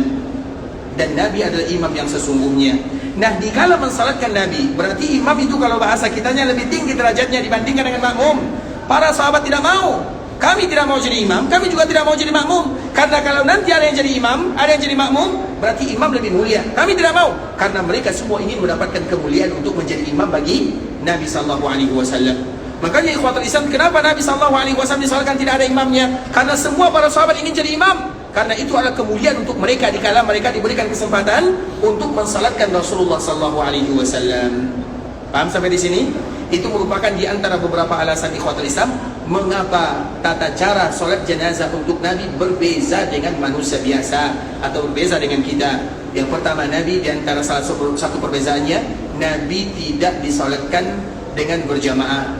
Dan Nabi adalah imam yang sesungguhnya. Nah, dikala mensalatkan Nabi, berarti imam itu kalau bahasa kitanya lebih tinggi derajatnya dibandingkan dengan makmum. Para sahabat tidak mau. Kami tidak mau jadi imam, kami juga tidak mau jadi makmum. Karena kalau nanti ada yang jadi imam, ada yang jadi makmum, berarti imam lebih mulia. Kami tidak mau. Karena mereka semua ingin mendapatkan kemuliaan untuk menjadi imam bagi Nabi SAW. Makanya ikhwatul Islam, kenapa Nabi SAW disalatkan tidak ada imamnya? Karena semua para sahabat ingin jadi imam. Karena itu adalah kemuliaan untuk mereka dikala mereka diberikan kesempatan untuk mensalatkan Rasulullah SAW. Paham sampai di sini? Itu merupakan di antara beberapa alasan ikhwatul Islam mengapa tata cara solat jenazah untuk Nabi berbeza dengan manusia biasa atau berbeza dengan kita. Yang pertama, Nabi di antara salah satu perbezaannya, Nabi tidak disolatkan dengan berjamaah.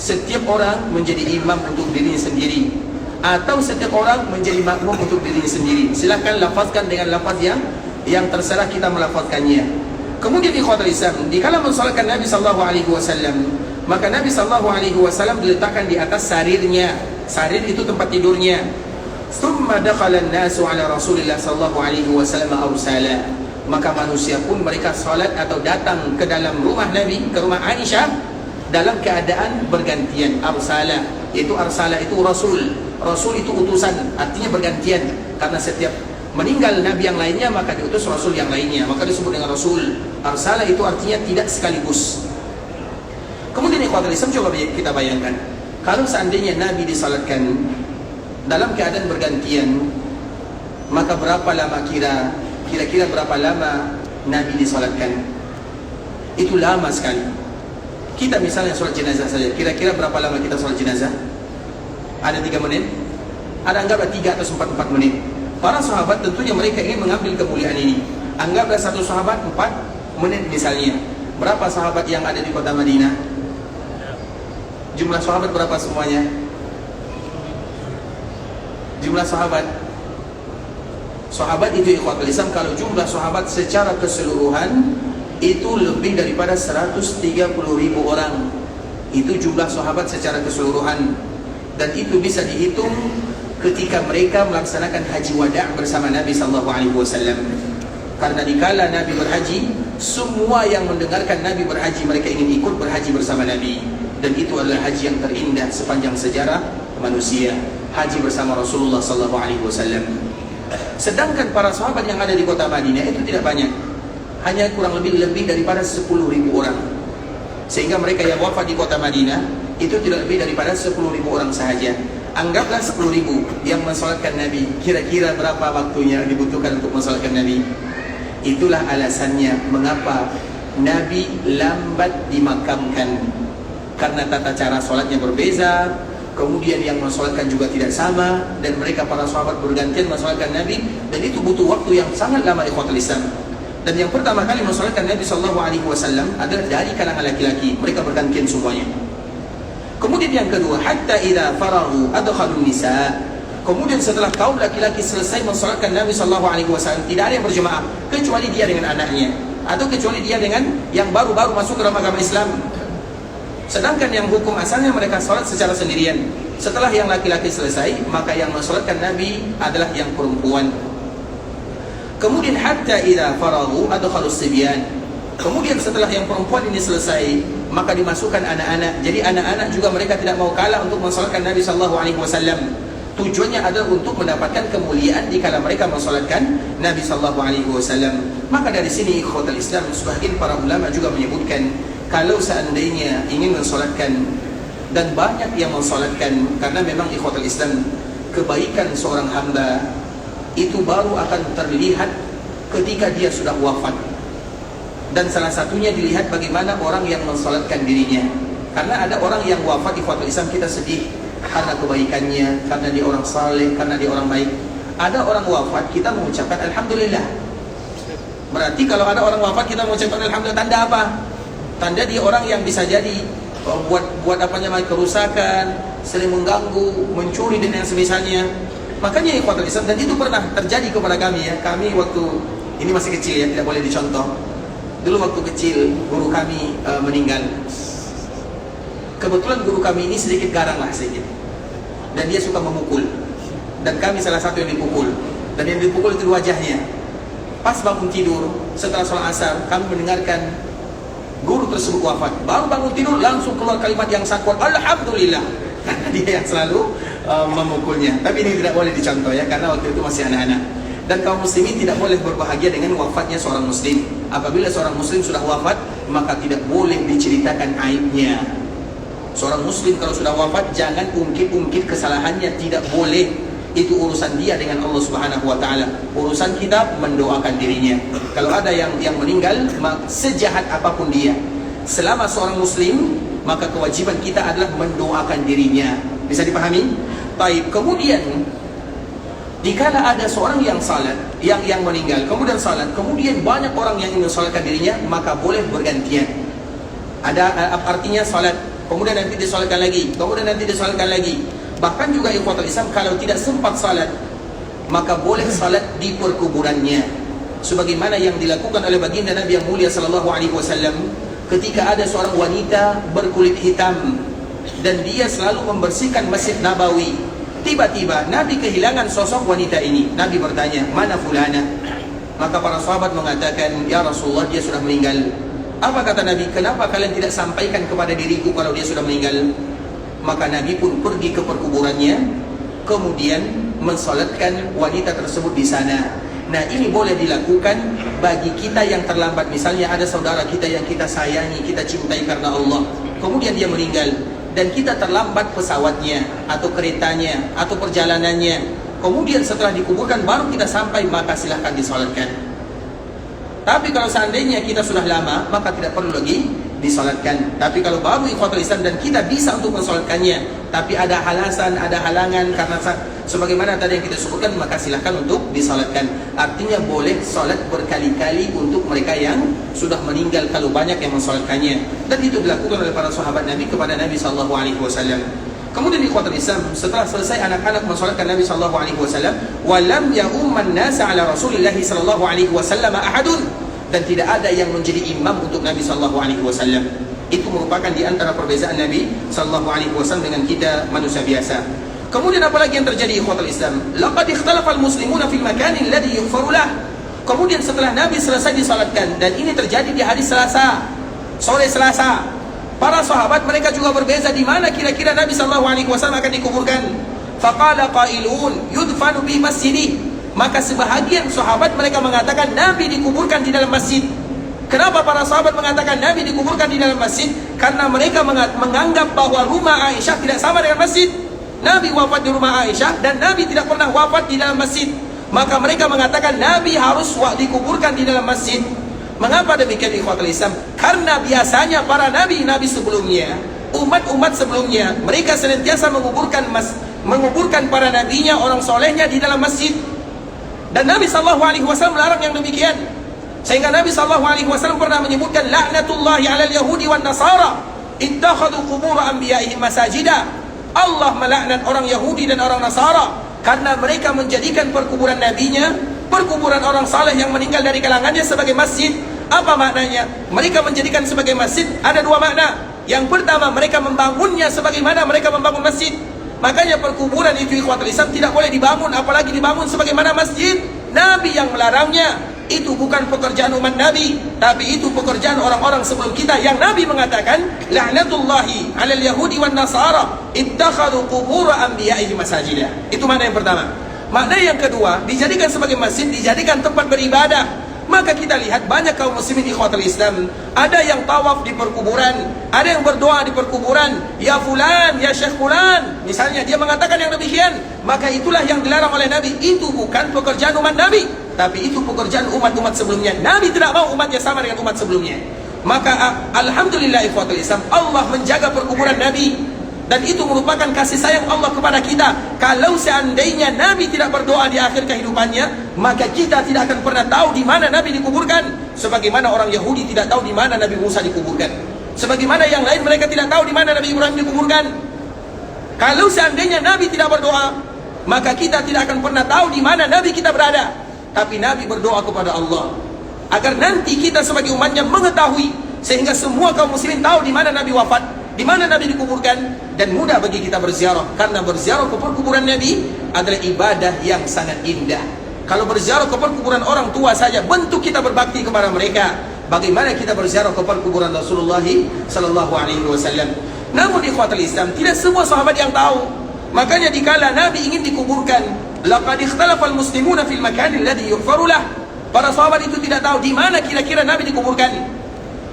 Setiap orang menjadi imam untuk dirinya sendiri, atau setiap orang menjadi makmum untuk dirinya sendiri. Silahkan lafazkan dengan lafaz yang terserah kita melafazkannya. Kemudian ikhwatul Islam, dikala mensalatkan Nabi SAW, maka Nabi SAW diletakkan di atas sarirnya. Sarir itu tempat tidurnya. Thumma dakhala an-nasu ala Rasulillah SAW arsala. Maka manusia pun mereka salat atau datang ke dalam rumah Nabi, ke rumah Aisyah, dalam keadaan bergantian. Arsala, yaitu arsala itu Rasul. Rasul itu utusan, artinya bergantian. Karena setiap meninggal Nabi yang lainnya, maka diutus Rasul yang lainnya, maka disebut dengan Rasul. Arsala itu artinya tidak sekaligus. Kemudian ikhwatul Islam, coba kita bayangkan, kalau seandainya Nabi disalatkan dalam keadaan bergantian, maka berapa lama kira-kira berapa lama Nabi disalatkan? Itu lama sekali. Kita misalnya salat jenazah saja, kira-kira berapa lama kita salat jenazah? Ada 3 menit? Ada anggaplah 3 atau 4 menit. Para sahabat tentunya mereka ingin mengambil kemuliaan ini. Anggaplah satu sahabat 4 menit misalnya. Berapa sahabat yang ada di kota Madinah? Jumlah sahabat berapa semuanya? Jumlah sahabat. Sahabat itu ikhwatul Islam, kalau jumlah sahabat secara keseluruhan itu lebih daripada 130.000 orang. Itu jumlah sahabat secara keseluruhan. Dan itu bisa dihitung ketika mereka melaksanakan haji wada' bersama Nabi SAW. Karena dikala Nabi berhaji, semua yang mendengarkan Nabi berhaji, mereka ingin ikut berhaji bersama Nabi. Dan itu adalah haji yang terindah sepanjang sejarah manusia, haji bersama Rasulullah SAW. Sedangkan para sahabat yang ada di kota Madinah itu tidak banyak, hanya kurang lebih daripada 10.000 orang. Sehingga mereka yang wafat di kota Madinah itu tidak lebih daripada 10.000 orang sahaja. Anggaplah 10.000 yang mensalatkan Nabi. Kira-kira berapa waktunya dibutuhkan untuk mensalatkan Nabi? Itulah alasannya mengapa Nabi lambat dimakamkan. Karena tata cara salatnya berbeza, kemudian yang mensalatkan juga tidak sama, dan mereka para sahabat bergantian mensalatkan Nabi, dan itu butuh waktu yang sangat lama ikhwatul Islam. Dan yang pertama kali mensalatkan Nabi SAW adalah dari kalangan laki-laki, mereka bergantian semuanya. Kemudian yang kedua, hatta idza farahu adkhalun nisa. Kemudian setelah kaum laki-laki selesai mensalatkan Nabi SAW, tidak ada yang berjemaah kecuali dia dengan anaknya, atau kecuali dia dengan yang baru-baru masuk ke dalam agama Islam. Sedangkan yang hukum asalnya mereka sholat secara sendirian. Setelah yang laki-laki selesai, maka yang mensolatkan Nabi adalah yang perempuan. Kemudian hatta idza faraghu adkhalus sibyan. Kemudian setelah yang perempuan ini selesai, maka dimasukkan anak-anak. Jadi anak-anak juga mereka tidak mau kalah untuk mensolatkan Nabi sallallahu alaihi wasallam. Tujuannya adalah untuk mendapatkan kemuliaan dikala mereka mensolatkan Nabi sallallahu alaihi wasallam. Maka dari sini ikhwatul Islam, sebagian para ulama juga menyebutkan kalau seandainya ingin mensolatkan, dan banyak yang mensolatkan, karena memang ikhwatul Islam, kebaikan seorang hamba itu baru akan terlihat ketika dia sudah wafat. Dan salah satunya dilihat bagaimana orang yang mensolatkan dirinya. Karena ada orang yang wafat ikhwatul Islam, kita sedih karena kebaikannya, karena dia orang saleh, karena dia orang baik. Ada orang wafat, kita mengucapkan Alhamdulillah. Berarti kalau ada orang wafat kita mengucapkan Alhamdulillah, tanda apa? Tanda dia orang yang bisa jadi buat apa namanya, kerusakan, sering mengganggu, mencuri dan yang semisalnya. Makanya ikhwatul Islam, dan itu pernah terjadi kepada kami ya. Kami waktu ini masih kecil ya, tidak boleh dicontoh. Dulu waktu kecil guru kami meninggal. Kebetulan guru kami ini sedikit garang lah sedikit, dan dia suka memukul. Dan kami salah satu yang dipukul. Dan yang dipukul itu wajahnya. Pas bangun tidur setelah sholat asar, kami mendengarkan guru tersebut wafat. Baru bangun tidur langsung keluar kalimat yang sangat kuat, Alhamdulillah. Karena dia yang selalu memukulnya. Tapi ini tidak boleh dicontoh ya, karena waktu itu masih anak-anak. Dan kaum muslimin tidak boleh berbahagia dengan wafatnya seorang muslim. Apabila seorang muslim sudah wafat, maka tidak boleh diceritakan aibnya. Seorang muslim kalau sudah wafat, jangan ungkit-ungkit kesalahannya, tidak boleh. Itu urusan dia dengan Allah Subhanahu wa taala. Urusan kita mendoakan dirinya. Kalau ada yang meninggal, sejahat apapun dia, selama seorang muslim, maka kewajiban kita adalah mendoakan dirinya. Bisa dipahami? Baik, kemudian dikala ada seorang yang salat, yang meninggal, kemudian salat, kemudian banyak orang yang ingin salatkan dirinya, maka boleh bergantian. Ada artinya salat, kemudian nanti disalatkan lagi, kemudian nanti disalatkan lagi. Bahkan juga ikhwatul Islam, kalau tidak sempat salat, maka boleh salat di perkuburannya. Sebagaimana yang dilakukan oleh baginda Nabi yang mulia sallallahu alaihi wasallam ketika ada seorang wanita berkulit hitam dan dia selalu membersihkan Masjid Nabawi. Tiba-tiba Nabi kehilangan sosok wanita ini. Nabi bertanya, "Mana fulana?" Maka para sahabat mengatakan, "Ya Rasulullah, dia sudah meninggal." Apa kata Nabi? "Kenapa kalian tidak sampaikan kepada diriku kalau dia sudah meninggal?" Maka Nabi pun pergi ke perkuburannya, kemudian mensolatkan wanita tersebut di sana. Nah, ini boleh dilakukan bagi kita yang terlambat. Misalnya ada saudara kita yang kita sayangi, kita cintai karena Allah, kemudian dia meninggal, dan kita terlambat pesawatnya, atau keretanya, atau perjalanannya, kemudian setelah dikuburkan baru kita sampai, maka silahkan disolatkan. Tapi kalau seandainya kita sudah lama, maka tidak perlu lagi disolatkan. Tapi kalau baru ikhwatul Islam dan kita bisa untuk mensolatkannya, tapi ada alasan, ada halangan karena sebagaimana tadi yang kita sebutkan, maka silahkan untuk disolatkan. Artinya boleh solat berkali-kali untuk mereka yang sudah meninggal kalau banyak yang mensolatkannya. Dan itu dilakukan oleh para sahabat Nabi kepada Nabi sallallahu alaihi wasallam. Kemudian ikhwatul Islam, setelah selesai anak-anak mensolatkan Nabi sallallahu alaihi wasallam, wa lam ya'umman nasa ala Rasulillah sallallahu alaihi wasallam ahadun, dan tidak ada yang menjadi imam untuk Nabi sallallahu alaihi wasallam. Itu merupakan di antara perbezaan Nabi sallallahu alaihi wasallam dengan kita manusia biasa. Kemudian apa lagi yang terjadi ikhwatul Islam? Laqad ikhtalafa al-muslimuna fil makani alladhi yughfaru lah. Kemudian setelah Nabi selesai disalatkan, dan ini terjadi di hari Selasa, sore Selasa, para sahabat mereka juga berbeza di mana kira-kira Nabi sallallahu alaihi wasallam akan dikuburkan. Faqala qailun yudfanu bi masjidi. Maka sebahagian sahabat mereka mengatakan Nabi dikuburkan di dalam masjid. Kenapa para sahabat mengatakan Nabi dikuburkan di dalam masjid? Karena mereka menganggap bahwa rumah Aisyah tidak sama dengan masjid. Nabi wafat di rumah Aisyah dan Nabi tidak pernah wafat di dalam masjid. Maka mereka mengatakan Nabi harus dikuburkan di dalam masjid. Mengapa demikian ikhwatul Islam? Karena biasanya para nabi-nabi sebelumnya, umat-umat sebelumnya, mereka senantiasa menguburkan para nabinya, orang solehnya di dalam masjid. Dan Nabi sallallahu alaihi wasallam melarang yang demikian. Sehingga Nabi sallallahu alaihi wasallam pernah menyebutkan laknatullahi 'alal yahudi wan nasara ittakhadhu qubur anbiya'ihim masajida. Allah melaknat orang Yahudi dan orang Nasara karena mereka menjadikan perkuburan nabinya, perkuburan orang saleh yang meninggal dari kalangannya sebagai masjid. Apa maknanya? Mereka menjadikan sebagai masjid ada dua makna. Yang pertama, mereka membangunnya sebagaimana mereka membangun masjid. Makanya perkuburan itu ikhwatul Islam tidak boleh dibangun, apalagi dibangun sebagaimana masjid. Nabi yang melarangnya. Itu bukan pekerjaan umat Nabi, tapi itu pekerjaan orang-orang sebelum kita, yang Nabi mengatakan la'natullahi 'alal yahudi wan nasara ittakhadhu qubur anbiya'ihim masajida. Itu makna yang pertama. Makna yang kedua, dijadikan sebagai masjid, dijadikan tempat beribadah. Maka kita lihat banyak kaum muslimin ikhwatul Islam, ada yang tawaf di perkuburan, ada yang berdoa di perkuburan, ya fulan, ya syekh fulan. Misalnya dia mengatakan yang demikian, maka itulah yang dilarang oleh Nabi. Itu bukan pekerjaan umat Nabi, tapi itu pekerjaan umat-umat sebelumnya. Nabi tidak mau umatnya sama dengan umat sebelumnya. Maka alhamdulillah ikhwatul Islam, Allah menjaga perkuburan Nabi. Dan itu merupakan kasih sayang Allah kepada kita. Kalau seandainya Nabi tidak berdoa di akhir kehidupannya, maka kita tidak akan pernah tahu di mana Nabi dikuburkan. Sebagaimana orang Yahudi tidak tahu di mana Nabi Musa dikuburkan. Sebagaimana yang lain mereka tidak tahu di mana Nabi Ibrahim dikuburkan. Kalau seandainya Nabi tidak berdoa, maka kita tidak akan pernah tahu di mana Nabi kita berada. Tapi Nabi berdoa kepada Allah agar nanti kita sebagai umatnya mengetahui, sehingga semua kaum muslimin tahu di mana Nabi wafat, di mana Nabi dikuburkan, dan mudah bagi kita berziarah. Karena berziarah ke perkuburan Nabi adalah ibadah yang sangat indah. Kalau berziarah ke perkuburan orang tua saja bentuk kita berbakti kepada mereka. Bagaimana kita berziarah ke perkuburan Rasulullah sallallahu alaihi wasallam? Namun ikhwatul Islam, tidak semua sahabat yang tahu. Makanya dikala Nabi ingin dikuburkan, laqad ikhtalafa al-muslimuna fil makan alladhi yughfaru lah. Para sahabat itu tidak tahu di mana kira-kira Nabi dikuburkan.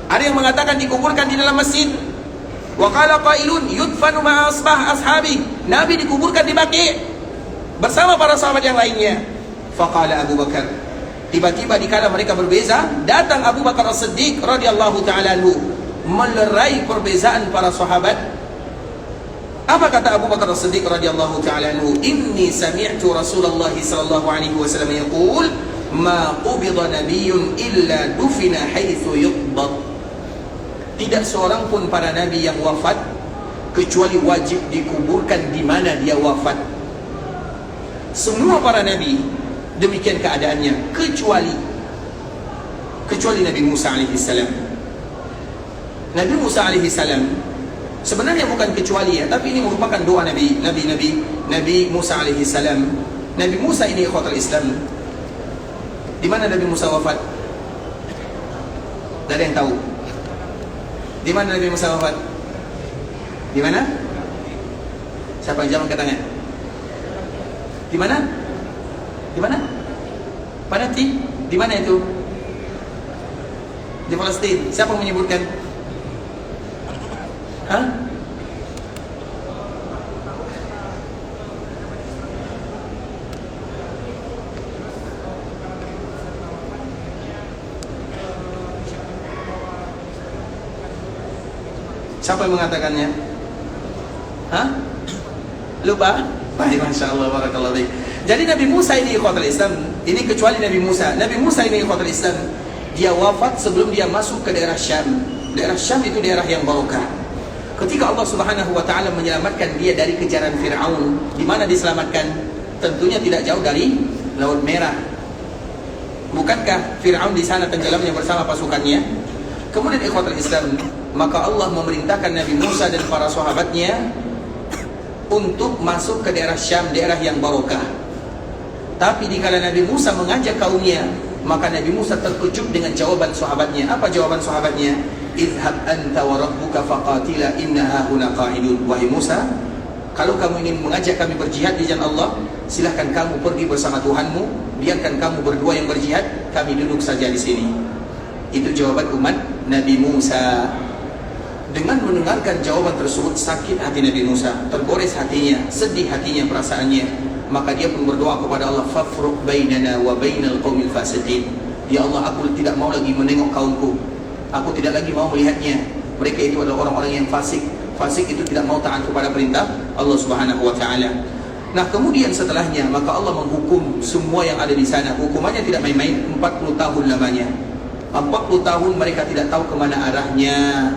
Ada yang mengatakan dikuburkan di dalam masjid. Wa qala qailun yudfanu ma'a ashabi. Nabi dikuburkan di Baqi' bersama para sahabat yang lainnya. Faqala Abu Bakar. Tiba-tiba dikala mereka berbeza, datang Abu Bakar As-Siddiq radhiyallahu ta'ala anhu melerai perbezaan para sahabat. Apa kata Abu Bakar As-Siddiq radhiyallahu ta'ala anhu? Inni sami'tu Rasulullah sallallahu alaihi wasallam yaqul ma qubida nabiyyun illa dufina haitsu yuqbad. Tidak seorang pun para nabi yang wafat kecuali wajib dikuburkan di mana dia wafat. Semua para nabi demikian keadaannya, kecuali Nabi Musa alaihi salam. Nabi Musa alaihi salam sebenarnya bukan kecuali ya, tapi ini merupakan doa Nabi Musa alaihi salam. Nabi Musa ini ikhwatul Islam. Di mana Nabi Musa wafat? Tidak ada yang tahu. Di mana Nabi Musa wafat? Di mana? Siapa yang jawab angkat tangan? Di mana? Di mana? Pada di mana itu? Di Palestina. Siapa yang menyebutkan? Hah? Siapa yang mengatakannya? Hah? Lupa? Baik, Masya Allah, barakallahu baik. Jadi Nabi Musa ini ikhwatul Islam, ini kecuali Nabi Musa. Nabi Musa ini ikhwatul Islam, dia wafat sebelum dia masuk ke daerah Syam. Daerah Syam itu daerah yang barokah. Ketika Allah Subhanahu wa taala menyelamatkan dia dari kejaran Firaun, di mana diselamatkan? Tentunya tidak jauh dari Laut Merah. Bukankah Firaun di sana tenggelamnya bersama pasukannya? Kemudian ikhwatul Islam, maka Allah memerintahkan Nabi Musa dan para sahabatnya untuk masuk ke daerah Syam, daerah yang barokah. Tapi dikala Nabi Musa mengajak kaumnya, maka Nabi Musa terkejut dengan jawaban sahabatnya. Apa jawaban sahabatnya? Idhab anta wa rabbuka faqatila inna hahuna qa'idun. Wahai Musa, kalau kamu ingin mengajak kami berjihad di jalan Allah, silahkan kamu pergi bersama Tuhanmu. Biarkan kamu berdua yang berjihad, kami duduk saja di sini. Itu jawaban umat Nabi Musa. Dengan mendengarkan jawaban tersebut, sakit hati Nabi Musa, tergores hatinya, sedih hatinya, perasaannya. Maka dia pun berdoa kepada Allah, fafruq bainana wa bainal qaumil fasiqin. Ya Allah, aku tidak mau lagi menengok kaumku. Aku tidak lagi mau melihatnya. Mereka itu adalah orang-orang yang fasik. Fasik itu tidak mau taat kepada perintah Allah Subhanahu wa taala. Nah, kemudian setelahnya maka Allah menghukum semua yang ada di sana. Hukumannya tidak main-main, 40 tahun lamanya. 40 tahun mereka tidak tahu kemana arahnya,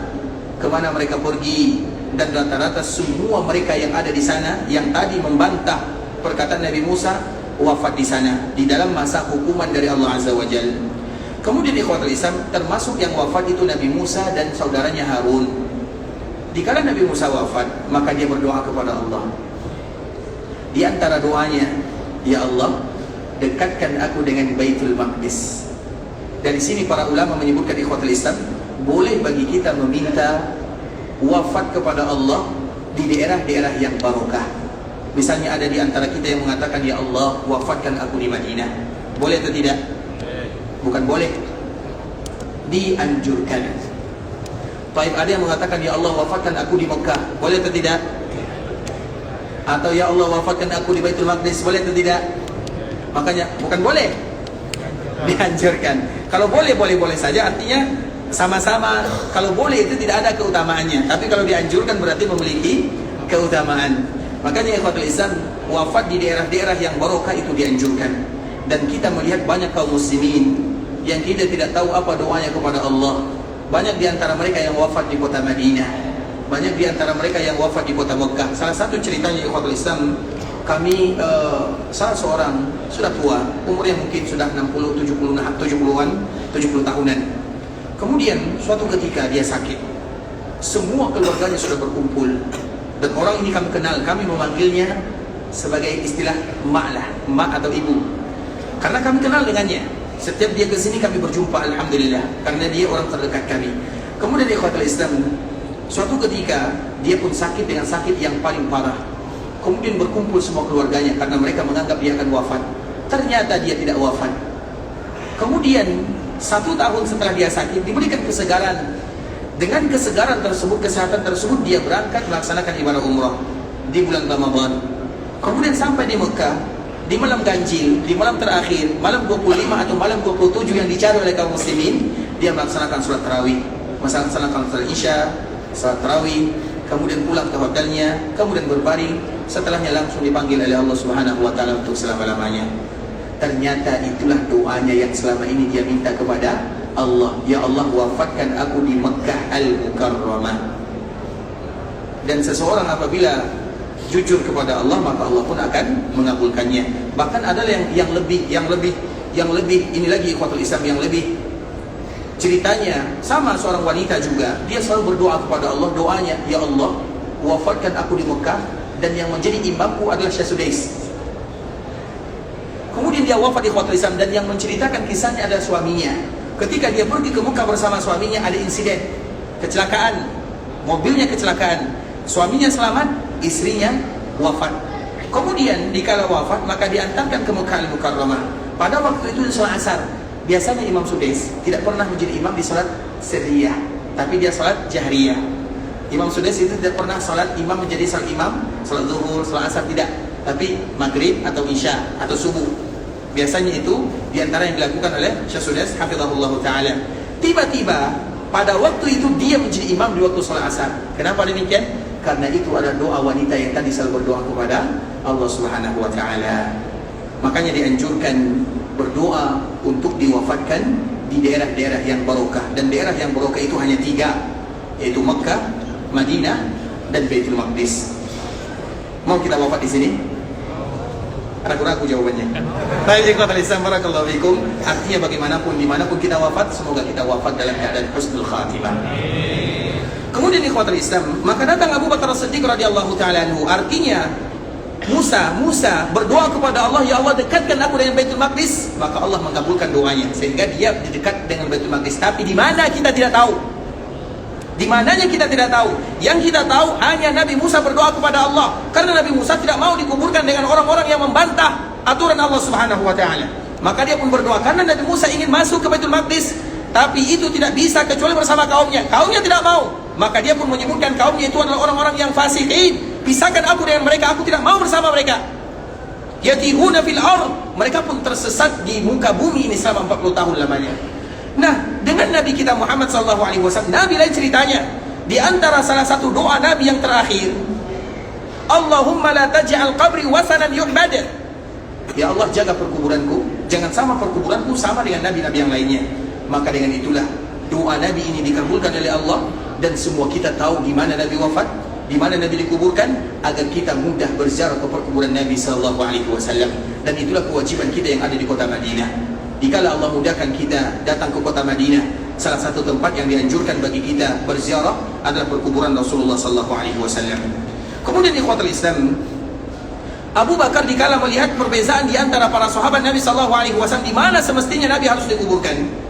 kemana mereka pergi. Dan rata-rata semua mereka yang ada di sana, yang tadi membantah perkataan Nabi Musa, wafat di sana, di dalam masa hukuman dari Allah Azza wa Jalla. Kemudian ikhwatul Islam, termasuk yang wafat itu Nabi Musa dan saudaranya Harun. Dikala Nabi Musa wafat, maka dia berdoa kepada Allah. Di antara doanya, ya Allah, dekatkan aku dengan Baitul Maqdis. Dari sini para ulama menyebutkan ikhwatul Islam, boleh bagi kita meminta wafat kepada Allah di daerah-daerah yang barokah. Misalnya ada di antara kita yang mengatakan, ya Allah, wafatkan aku di Madinah. Boleh atau tidak? Bukan boleh, dianjurkan. Taib ada yang mengatakan, ya Allah, wafatkan aku di Mekah. Boleh atau tidak? Atau ya Allah, wafatkan aku di Baitul Maqdis. Boleh atau tidak? Makanya bukan boleh, dianjurkan. Kalau boleh, boleh saja. Artinya sama-sama. Kalau boleh itu tidak ada keutamaannya. Tapi kalau dianjurkan berarti memiliki keutamaan. Makanya ikhwatul Islam, wafat di daerah-daerah yang barokah itu dianjurkan. Dan kita melihat banyak kaum muslimin yang kita tidak tahu apa doanya kepada Allah. Banyak di antara mereka yang wafat di kota Madinah, banyak di antara mereka yang wafat di kota Mekah. Salah satu ceritanya ikhwatul Islam, kami salah seorang sudah tua, umurnya mungkin sudah 60, 70 tahunan. Kemudian suatu ketika dia sakit. Semua keluarganya sudah berkumpul. Dan orang ini kami kenal, kami memanggilnya sebagai istilah mak lah, mak atau ibu. Karena kami kenal dengannya. Setiap dia ke sini kami berjumpa, alhamdulillah, karena dia orang terdekat kami. Kemudian ikhwatul Islam, suatu ketika dia pun sakit dengan sakit yang paling parah. Kemudian berkumpul semua keluarganya karena mereka menganggap dia akan wafat. Ternyata dia tidak wafat. Kemudian 1 tahun setelah dia sakit diberikan kesegaran. Dengan kesegaran tersebut, kesehatan tersebut, dia berangkat melaksanakan ibadah umrah di bulan Ramadan. Kemudian sampai di Mekah, di malam ganjil, di malam terakhir, malam 25 atau malam 27 yang dicari oleh kaum muslimin, dia melaksanakan sholat tarawih, melaksanakan sholat isya, sholat tarawih, kemudian pulang ke hotelnya, kemudian berbaring, setelahnya langsung dipanggil oleh Allah Subhanahu wa taala untuk selama-lamanya. Ternyata itulah doanya yang selama ini dia minta kepada Allah, ya Allah, wafatkan aku di Mekah Al-Mukarramah. Dan seseorang apabila jujur kepada Allah, maka Allah pun akan mengabulkannya. Bahkan ada yang lebih ini lagi ikhwatul Islam, yang lebih ceritanya sama seorang wanita juga. Dia selalu berdoa kepada Allah, doanya, ya Allah, wafatkan aku di Mekah dan yang menjadi imamku adalah Syekh Sudais. Kemudian dia wafat ikhwatul Islam, dan yang menceritakan kisahnya adalah suaminya. Ketika dia pergi ke Mekah bersama suaminya, ada insiden kecelakaan, mobilnya kecelakaan. Suaminya selamat, istrinya wafat. Kemudian dikala wafat, maka diantarkan ke Mekah Al-Mukarramah. Pada waktu itu sholat asar. Biasanya Imam Sudais tidak pernah menjadi imam di sholat sirriyah, tapi dia sholat jahriyah. Imam Sudais itu tidak pernah sholat imam menjadi sholat imam, sholat zuhur, sholat asar, tidak. Tapi maghrib atau isya atau subuh. Biasanya itu diantara yang dilakukan oleh Syekh Sudais hafizahullah ta'ala. Tiba-tiba pada waktu itu dia menjadi imam di waktu sholat asar. Kenapa demikian? Karena itu ada doa wanita yang tadi selalu berdoa kepada Allah Subhanahu wa taala. Makanya dianjurkan berdoa untuk diwafatkan di daerah-daerah yang barokah. Dan daerah yang barokah itu hanya 3, yaitu Mekah, Madinah, dan Baitul Maqdis. Mau kita wafat di sini? Ragu-ragu jawabannya. Baik, ikhwatul Islam, barakallahu fikum. Artinya bagaimanapun, dimanapun kita wafat, semoga kita wafat dalam keadaan husnul khatimah. Kemudian ikhwatul Islam, maka datang Abu Bakar As-Siddiq radhiyallahu ta'ala anhu. Artinya Musa berdoa kepada Allah, ya Allah, dekatkan aku dengan Baitul Maqdis. Maka Allah mengabulkan doanya, sehingga dia dekat dengan Baitul Maqdis. Tapi di mana kita tidak tahu. Di mananya kita tidak tahu. Yang kita tahu hanya Nabi Musa berdoa kepada Allah, karena Nabi Musa tidak mau dikuburkan dengan orang-orang yang membantah aturan Allah Subhanahu wa taala. Maka dia pun berdoa karena Nabi Musa ingin masuk ke Baitul Maqdis, tapi itu tidak bisa kecuali bersama kaumnya. Kaumnya tidak mau. Maka dia pun menyebutkan kaumnya itu adalah orang-orang yang fasikin. Pisahkan aku dengan mereka, aku tidak mau bersama mereka. Yatihuna fil ardh, mereka pun tersesat di muka bumi ini selama 40 tahun lamanya. Nah, dengan Nabi kita Muhammad SAW, Nabi lain ceritanya. Di antara salah satu doa Nabi yang terakhir, Allahumma la taj'al qabri wasanan yu'bad. Ya Allah, jaga perkuburanku, jangan sama perkuburanku sama dengan nabi-nabi yang lainnya. Maka dengan itulah doa Nabi ini dikabulkan oleh Allah. Dan semua kita tahu di mana Nabi wafat, di mana Nabi dikuburkan, agar kita mudah berziarah ke perkuburan Nabi SAW. Dan itulah kewajiban kita yang ada di kota Madinah. Dikala Allah mudahkan kita datang ke kota Madinah, salah satu tempat yang dianjurkan bagi kita berziarah adalah perkuburan Rasulullah SAW. Kemudian ikhwatul Islam, Abu Bakar dikala melihat perbezaan di antara para sahabat Nabi SAW, di mana semestinya Nabi harus dikuburkan.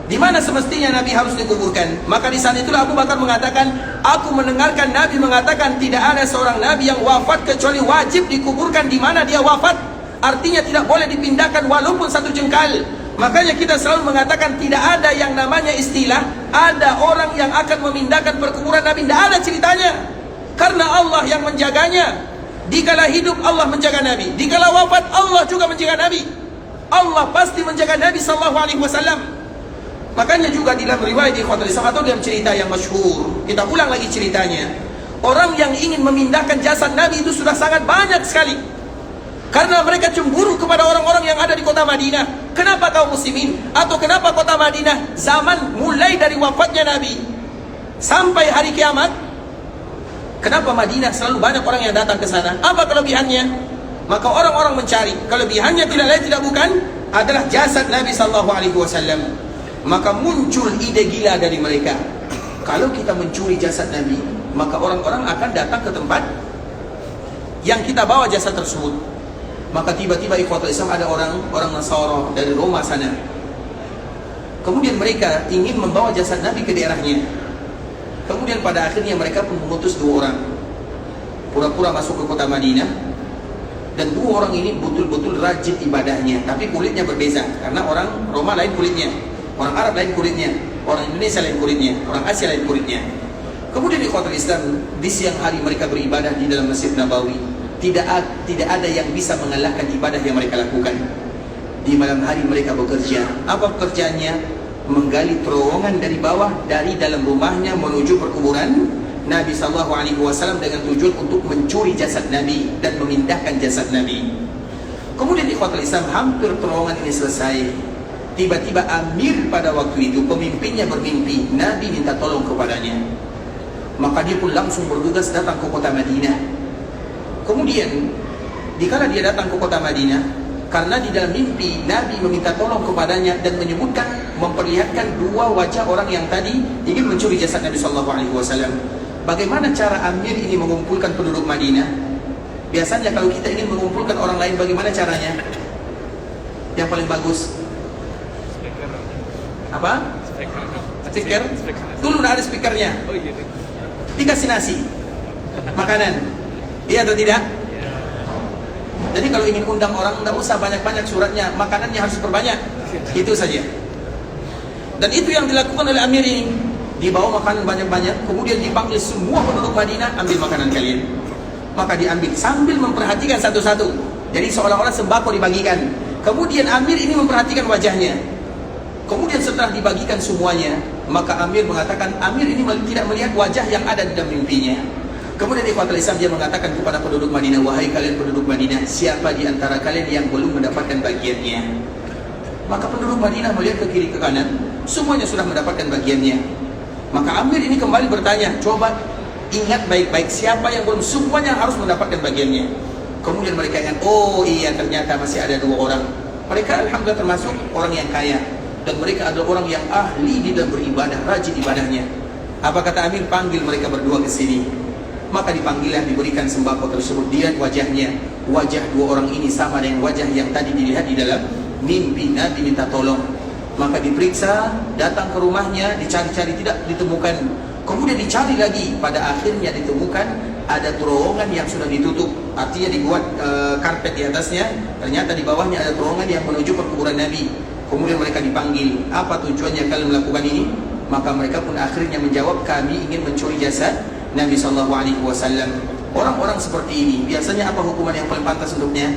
Di mana semestinya Nabi harus dikuburkan? Maka di saat itulah Abu Bakar mengatakan, aku mendengarkan Nabi mengatakan tidak ada seorang Nabi yang wafat kecuali wajib dikuburkan di mana dia wafat. Artinya tidak boleh dipindahkan walaupun satu jengkal. Makanya kita selalu mengatakan tidak ada yang namanya istilah ada orang yang akan memindahkan perkuburan Nabi. Tidak ada ceritanya. Karena Allah yang menjaganya. Dikala hidup Allah menjaga Nabi, dikala wafat Allah juga menjaga Nabi. Allah pasti menjaga Nabi SAW. Makanya juga di dalam riwayat ikhwatul Islam atau dalam cerita yang masyhur, kita ulang lagi ceritanya. Orang yang ingin memindahkan jasad Nabi itu sudah sangat banyak sekali. Karena mereka cemburu kepada orang-orang yang ada di kota Madinah. Kenapa kaum muslimin atau kenapa kota Madinah zaman mulai dari wafatnya Nabi sampai hari kiamat, kenapa Madinah selalu banyak orang yang datang ke sana? Apa kelebihannya? Maka orang-orang mencari. Kelebihannya tidak lain tidak bukan adalah jasad Nabi SAW. Maka muncul ide gila dari mereka. Kalau kita mencuri jasad Nabi, maka orang-orang akan datang ke tempat yang kita bawa jasad tersebut. Maka tiba-tiba ikhwatul Islam ada orang Nasara dari Roma sana. Kemudian mereka ingin membawa jasad Nabi ke daerahnya. Kemudian pada akhirnya mereka pun mengutus 2 orang, pura-pura masuk ke kota Madinah. Dan 2 orang ini betul-betul rajin ibadahnya, tapi kulitnya berbeza. Karena orang Roma lain kulitnya, orang Arab lain kulitnya, orang Indonesia lain kulitnya, orang Asia lain kulitnya. Kemudian di ikhwatul Islam, di siang hari mereka beribadah di dalam Masjid Nabawi. Tidak ada yang bisa mengalahkan ibadah yang mereka lakukan. Di malam hari mereka bekerja. Apa pekerjaannya? Menggali terowongan dari bawah, dari dalam rumahnya menuju perkuburan Nabi SAW dengan tujuan untuk mencuri jasad Nabi dan memindahkan jasad Nabi. Kemudian di ikhwatul Islam, hampir terowongan ini selesai. Tiba-tiba Amir pada waktu itu, pemimpinnya bermimpi, Nabi minta tolong kepadanya. Maka dia pun langsung bergegas datang ke kota Madinah. Kemudian, dikala dia datang ke kota Madinah, karena di dalam mimpi Nabi meminta tolong kepadanya dan menyebutkan, memperlihatkan 2 wajah orang yang tadi ingin mencuri jasad Nabi SAW. Bagaimana cara Amir ini mengumpulkan penduduk Madinah? Biasanya kalau kita ingin mengumpulkan orang lain, bagaimana caranya? Yang paling bagus apa? Speaker? Dulu ada speakernya. Dikasih nasi, makanan, iya atau tidak? Jadi kalau ingin undang orang, tidak usah banyak-banyak suratnya, makanannya harus perbanyak. Itu saja. Dan itu yang dilakukan oleh Amir ini. Dibawa makanan banyak-banyak, kemudian dipanggil semua penduduk Madinah, ambil makanan kalian. Maka diambil sambil memperhatikan satu-satu. Jadi seolah-olah sembako dibagikan. Kemudian Amir ini memperhatikan wajahnya. Kemudian setelah dibagikan semuanya, maka Amir mengatakan, Amir ini tidak melihat wajah yang ada di dalam mimpinya. Kemudian ikhwatul Islam, dia mengatakan kepada penduduk Madinah, wahai kalian penduduk Madinah, siapa di antara kalian yang belum mendapatkan bagiannya? Maka penduduk Madinah melihat ke kiri ke kanan, semuanya sudah mendapatkan bagiannya. Maka Amir ini kembali bertanya, coba ingat baik-baik siapa yang belum, semuanya harus mendapatkan bagiannya. Kemudian mereka ingat, oh iya ternyata masih ada 2 orang. Mereka alhamdulillah termasuk orang yang kaya. Dan mereka adalah orang yang ahli di dalam beribadah, rajin ibadahnya. Apa kata Amir? Panggil mereka berdua ke sini. Maka dipanggillah, diberikan sembako tersebut. Dilihat wajahnya, wajah 2 orang ini sama dengan wajah yang tadi dilihat di dalam mimpi Nabi minta tolong. Maka diperiksa, datang ke rumahnya, dicari-cari tidak ditemukan. Kemudian dicari lagi, pada akhirnya ditemukan ada terowongan yang sudah ditutup. Artinya dibuat karpet di atasnya. Ternyata di bawahnya ada terowongan yang menuju perkuburan Nabi. Kemudian mereka dipanggil, apa tujuannya kalian melakukan ini? Maka mereka pun akhirnya menjawab, kami ingin mencuri jasad Nabi SAW. Orang-orang seperti ini, biasanya apa hukuman yang paling pantas untuknya?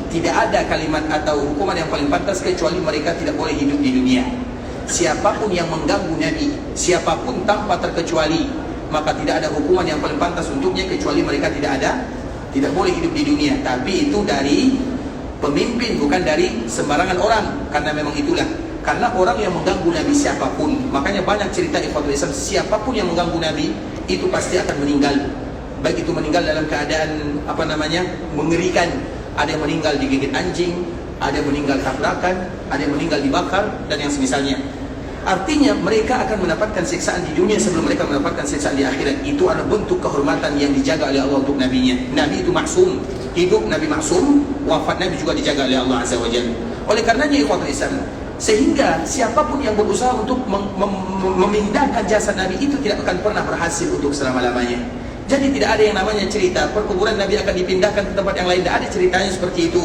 Tidak ada kalimat atau hukuman yang paling pantas kecuali mereka tidak boleh hidup di dunia. Siapapun yang mengganggu Nabi, siapapun tanpa terkecuali, maka tidak ada hukuman yang paling pantas untuknya kecuali mereka tidak boleh hidup di dunia. Tapi itu dari pemimpin, bukan dari sembarangan orang. Karena memang itulah, karena orang yang mengganggu Nabi siapapun, makanya banyak cerita ikhwatul Islam, siapapun yang mengganggu Nabi itu pasti akan meninggal. Baik itu meninggal dalam keadaan mengerikan. Ada yang meninggal digigit anjing, ada yang meninggal tabrakan, ada yang meninggal dibakar, dan yang semisalnya. Artinya mereka akan mendapatkan siksaan di dunia sebelum mereka mendapatkan siksaan di akhirat. Itu adalah bentuk kehormatan yang dijaga oleh Allah untuk nabinya. Nabi itu maksum, hidup Nabi maksum, wafat Nabi juga dijaga oleh Allah Azza wa Jalla. Oleh karenanya ikhwatul Islam, sehingga siapapun yang berusaha untuk memindahkan jasad Nabi itu tidak akan pernah berhasil untuk selama-lamanya. Jadi tidak ada yang namanya cerita perkuburan Nabi akan dipindahkan ke tempat yang lain. Tidak ada ceritanya seperti itu.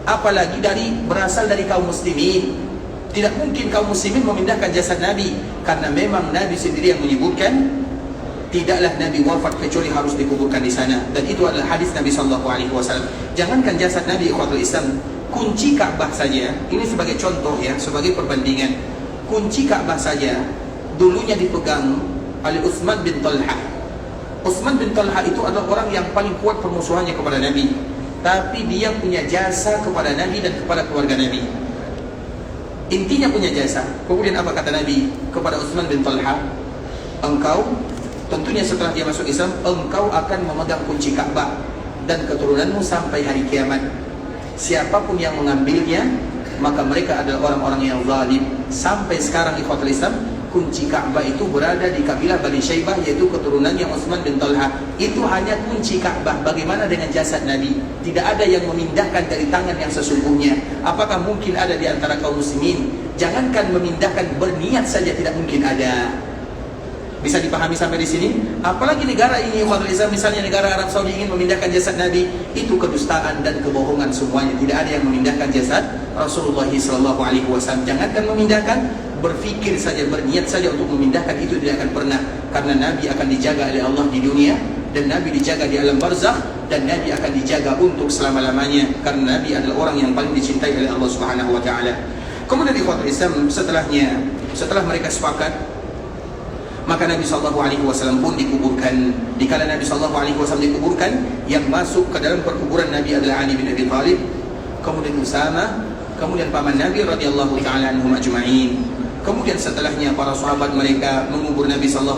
Apalagi berasal dari kaum muslimin. Tidak mungkin kaum muslimin memindahkan jasad Nabi, karena memang Nabi sendiri yang menyebutkan tidaklah Nabi wafat kecuali harus dikuburkan di sana. Dan itu adalah hadis Nabi SAW. Jangankan jasad Nabi, ikhwatul Islam, kunci Ka'bah saja, ini sebagai contoh ya, sebagai perbandingan. Kunci Ka'bah saja dulunya dipegang oleh Utsman bin Talha. Utsman bin Talha itu adalah orang yang paling kuat permusuhannya kepada Nabi, tapi dia punya jasa kepada Nabi dan kepada keluarga Nabi. Intinya punya jasa. Kemudian apa kata Nabi kepada Utsman bin Talha? Engkau, tentunya setelah dia masuk Islam, engkau akan memegang kunci Ka'bah dan keturunanmu sampai hari kiamat. Siapapun yang mengambilnya, maka mereka adalah orang-orang yang zalim. Sampai sekarang ikhwatul Islam, kunci Ka'bah itu berada di kabilah Bani Syaibah, yaitu keturunannya Utsman bin Talha. Itu hanya kunci Ka'bah. Bagaimana dengan jasad Nabi? Tidak ada yang memindahkan dari tangan yang sesungguhnya. Apakah mungkin ada di antara kaum muslimin? Jangankan memindahkan, berniat saja tidak mungkin ada. Bisa dipahami sampai di sini? Apalagi negara ini, misalnya negara Arab Saudi ingin memindahkan jasad Nabi, itu kedustaan dan kebohongan semuanya. Tidak ada yang memindahkan jasad Rasulullah SAW. Jangankan memindahkan, berfikir saja, berniat saja untuk memindahkan, itu tidak akan pernah. Karena Nabi akan dijaga oleh Allah di dunia, dan Nabi dijaga di alam barzakh, dan Nabi akan dijaga untuk selama-lamanya. Karena Nabi adalah orang yang paling dicintai oleh Allah Subhanahu wa taala. Kemudian ikhwatul Islam, setelah mereka sepakat, maka Nabi SAW pun dikuburkan. Dikala Nabi SAW dikuburkan, yang masuk ke dalam perkuburan Nabi adalah Ali bin Abi Thalib, kemudian Usama, kemudian paman Nabi radhiyallahu taala anhum ajma'in. Kemudian setelahnya para sahabat mereka mengubur Nabi SAW,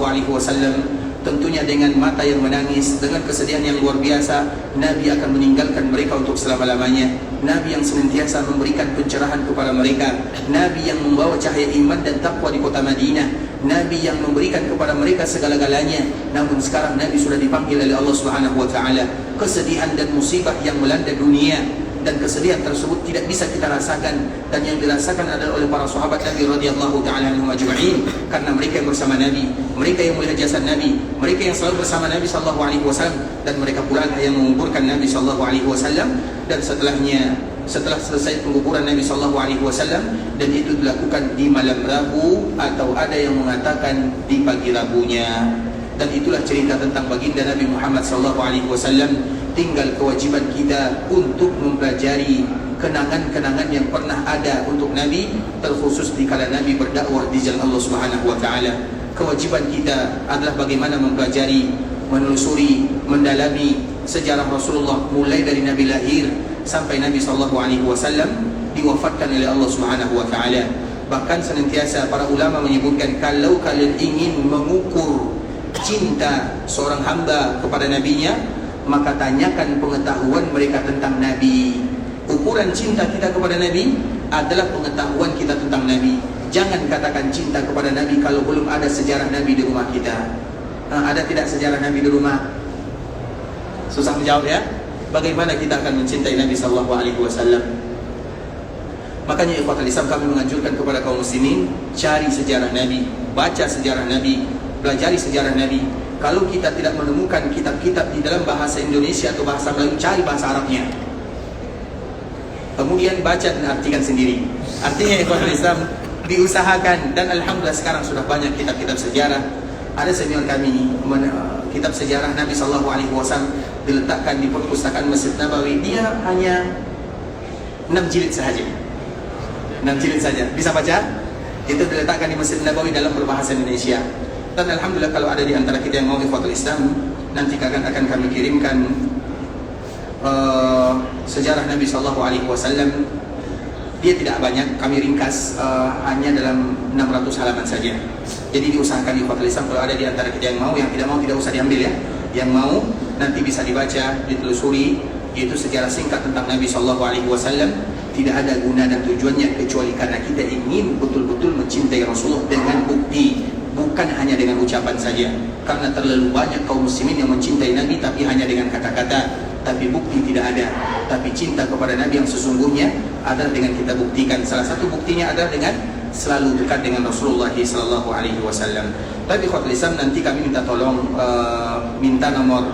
tentunya dengan mata yang menangis, dengan kesedihan yang luar biasa. Nabi akan meninggalkan mereka untuk selama-lamanya. Nabi yang senantiasa memberikan pencerahan kepada mereka, Nabi yang membawa cahaya iman dan takwa di kota Madinah, Nabi yang memberikan kepada mereka segala-galanya. Namun sekarang Nabi sudah dipanggil oleh Allah Subhanahu wa taala. Kesedihan dan musibah yang melanda dunia, dan kesedihan tersebut tidak bisa kita rasakan, dan yang dirasakan adalah oleh para sahabat Nabi radhiyallahu taala anhum ajma'in, karena mereka yang bersama Nabi, mereka yang melihat jasad Nabi, mereka yang selalu bersama Nabi sallallahu alaihi wasallam, dan mereka pula yang menguburkan Nabi sallallahu alaihi wasallam. Dan setelah selesai penguburan Nabi sallallahu alaihi wasallam, dan itu dilakukan di malam Rabu, atau ada yang mengatakan di pagi Rabunya. Dan itulah cerita tentang baginda Nabi Muhammad sallallahu alaihi wasallam. Tinggal kewajiban kita untuk mempelajari kenangan-kenangan yang pernah ada untuk Nabi, terkhusus di kala Nabi berdakwah di jalan Allah Subhanahu wa taala. Kewajiban kita adalah bagaimana mempelajari, menelusuri, mendalami sejarah Rasulullah, mulai dari Nabi lahir sampai Nabi sallallahu alaihi wasallam diwafatkan oleh Allah Subhanahu wa taala. Bahkan senantiasa para ulama menyebutkan, kalau kalian ingin mengukur cinta seorang hamba kepada nabinya, maka tanyakan pengetahuan mereka tentang Nabi. Ukuran cinta kita kepada Nabi adalah pengetahuan kita tentang Nabi. Jangan katakan cinta kepada Nabi kalau belum ada sejarah Nabi di rumah kita. Ada tidak sejarah Nabi di rumah? Susah menjawab ya. Bagaimana kita akan mencintai Nabi sallallahu alaihi wasallam? Makanya ikhwatul Islam, kami menganjurkan kepada kaum muslimin, cari sejarah Nabi, baca sejarah Nabi, pelajari sejarah Nabi. Kalau kita tidak menemukan kitab-kitab di dalam bahasa Indonesia atau bahasa Melayu, cari bahasa Arabnya, kemudian baca dan artikan sendiri. Artinya ikhwatul Islam, diusahakan. Dan alhamdulillah sekarang sudah banyak kitab-kitab sejarah. Ada senior kami, kitab sejarah Nabi sallallahu alaihi wasallam diletakkan di perpustakaan Masjid Nabawi. Dia hanya 6 jilid saja. 6 jilid saja. Bisa baca? Itu diletakkan di Masjid Nabawi dalam berbahasa Indonesia. Dan alhamdulillah kalau ada di antara kita yang mau ikhwatul Islam, nanti akan kami kirimkan sejarah Nabi sallallahu alaihi wasallam. Dia tidak banyak, kami ringkas hanya dalam 600 halaman saja. Jadi diusahakan ikhwatul Islam, kalau ada di antara kita yang mau, yang tidak mau tidak usah diambil ya. Yang mau nanti bisa dibaca, ditelusuri, yaitu sejarah singkat tentang Nabi sallallahu alaihi wasallam. tidak ada guna dan tujuannya kecuali karena kita ingin betul-betul mencintai Rasulullah dengan bukti, bukan hanya dengan ucapan saja. Karena terlalu banyak kaum muslimin yang mencintai Nabi tapi hanya dengan kata-kata, tapi bukti tidak ada. Tapi cinta kepada Nabi yang sesungguhnya adalah dengan kita buktikan. Salah satu buktinya adalah dengan selalu dekat dengan Rasulullah sallallahu alaihi wasallam. Tapi ikhwatul Islam, nanti kami minta tolong minta nomor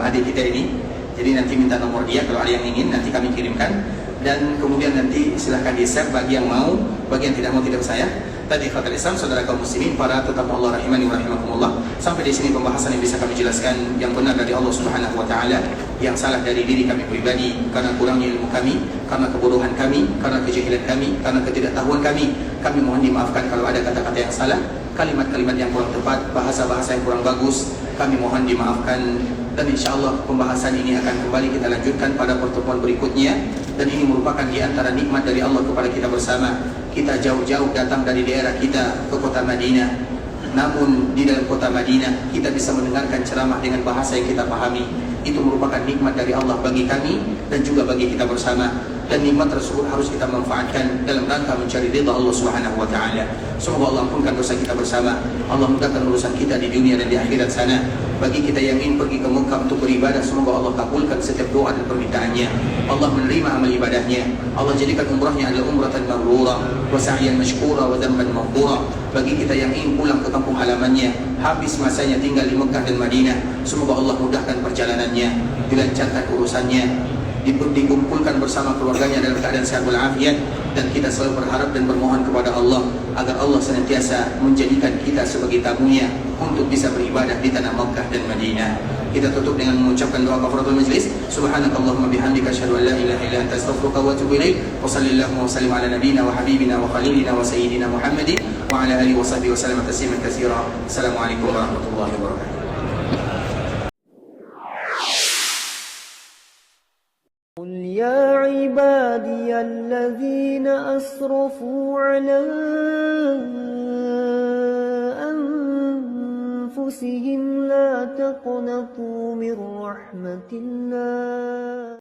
adik kita ini. Jadi nanti minta nomor dia, kalau ada yang ingin nanti kami kirimkan, dan kemudian nanti silahkan di-share bagi yang mau, bagi yang tidak mau tidak usah ya. Tadi ikhwatul Islam, saudara kaum muslimin, para tetamu Allah rahimani wa rahimakumullah. Sampai di sini pembahasan yang bisa kami jelaskan, yang benar dari Allah Subhanahu wa taala, yang salah dari diri kami pribadi karena kurangnya ilmu kami, karena kebodohan kami, karena kejahilan kami, karena ketidaktahuan kami. Kami mohon dimaafkan kalau ada kata-kata yang salah, kalimat-kalimat yang kurang tepat, bahasa-bahasa yang kurang bagus, kami mohon dimaafkan. Dan insyaallah pembahasan ini akan kembali kita lanjutkan pada pertemuan berikutnya. Dan ini merupakan di antara nikmat dari Allah kepada kita bersama. Kita jauh-jauh datang dari daerah kita ke kota Madinah, namun di dalam kota Madinah kita bisa mendengarkan ceramah dengan bahasa yang kita pahami. Itu merupakan nikmat dari Allah bagi kami dan juga bagi kita bersama. Dan nikmat tersebut harus kita manfaatkan dalam rangka mencari ridha Allah Subhanahu wa taala. Semoga Allah ampunkan dosa kita bersama. Allah mudahkan urusan kita di dunia dan di akhirat sana. Bagi kita yang ingin pergi ke Mekah untuk beribadah, semoga Allah kabulkan setiap doa dan permintaannya. Allah menerima amal ibadahnya. Allah jadikan umrahnya adalah umratan mabrurah wa sa'yan mashkura wa dhanban maghfura. Bagi kita yang ingin pulang ke kampung halamannya, habis masanya tinggal di Mekah dan Madinah, semoga Allah mudahkan perjalanannya, dilancarkan urusannya, dikumpulkan bersama keluarganya dalam keadaan sehat walafiat. Dan kita selalu berharap dan bermohon kepada Allah agar Allah senantiasa menjadikan kita sebagai tamunya untuk bisa beribadah di tanah Makkah dan Madinah. Kita tutup dengan mengucapkan doa kafaratul majlis. Subhanakallahumma bihamdika asyhadu an la ilaha illa anta astaghfiruka wa atubu ilaik. Wa sallallahu wa sallim ala nabiyyina wa habibina wa khalilina wa sayyidina Muhammadin wa ala alihi wa sahbihi wa sallam tasliman katsira. Assalamualaikum warahmatullahi wabarakatuh. قل يا عبادي الذين أسرفوا على أنفسهم لا تقنطوا من رحمة الله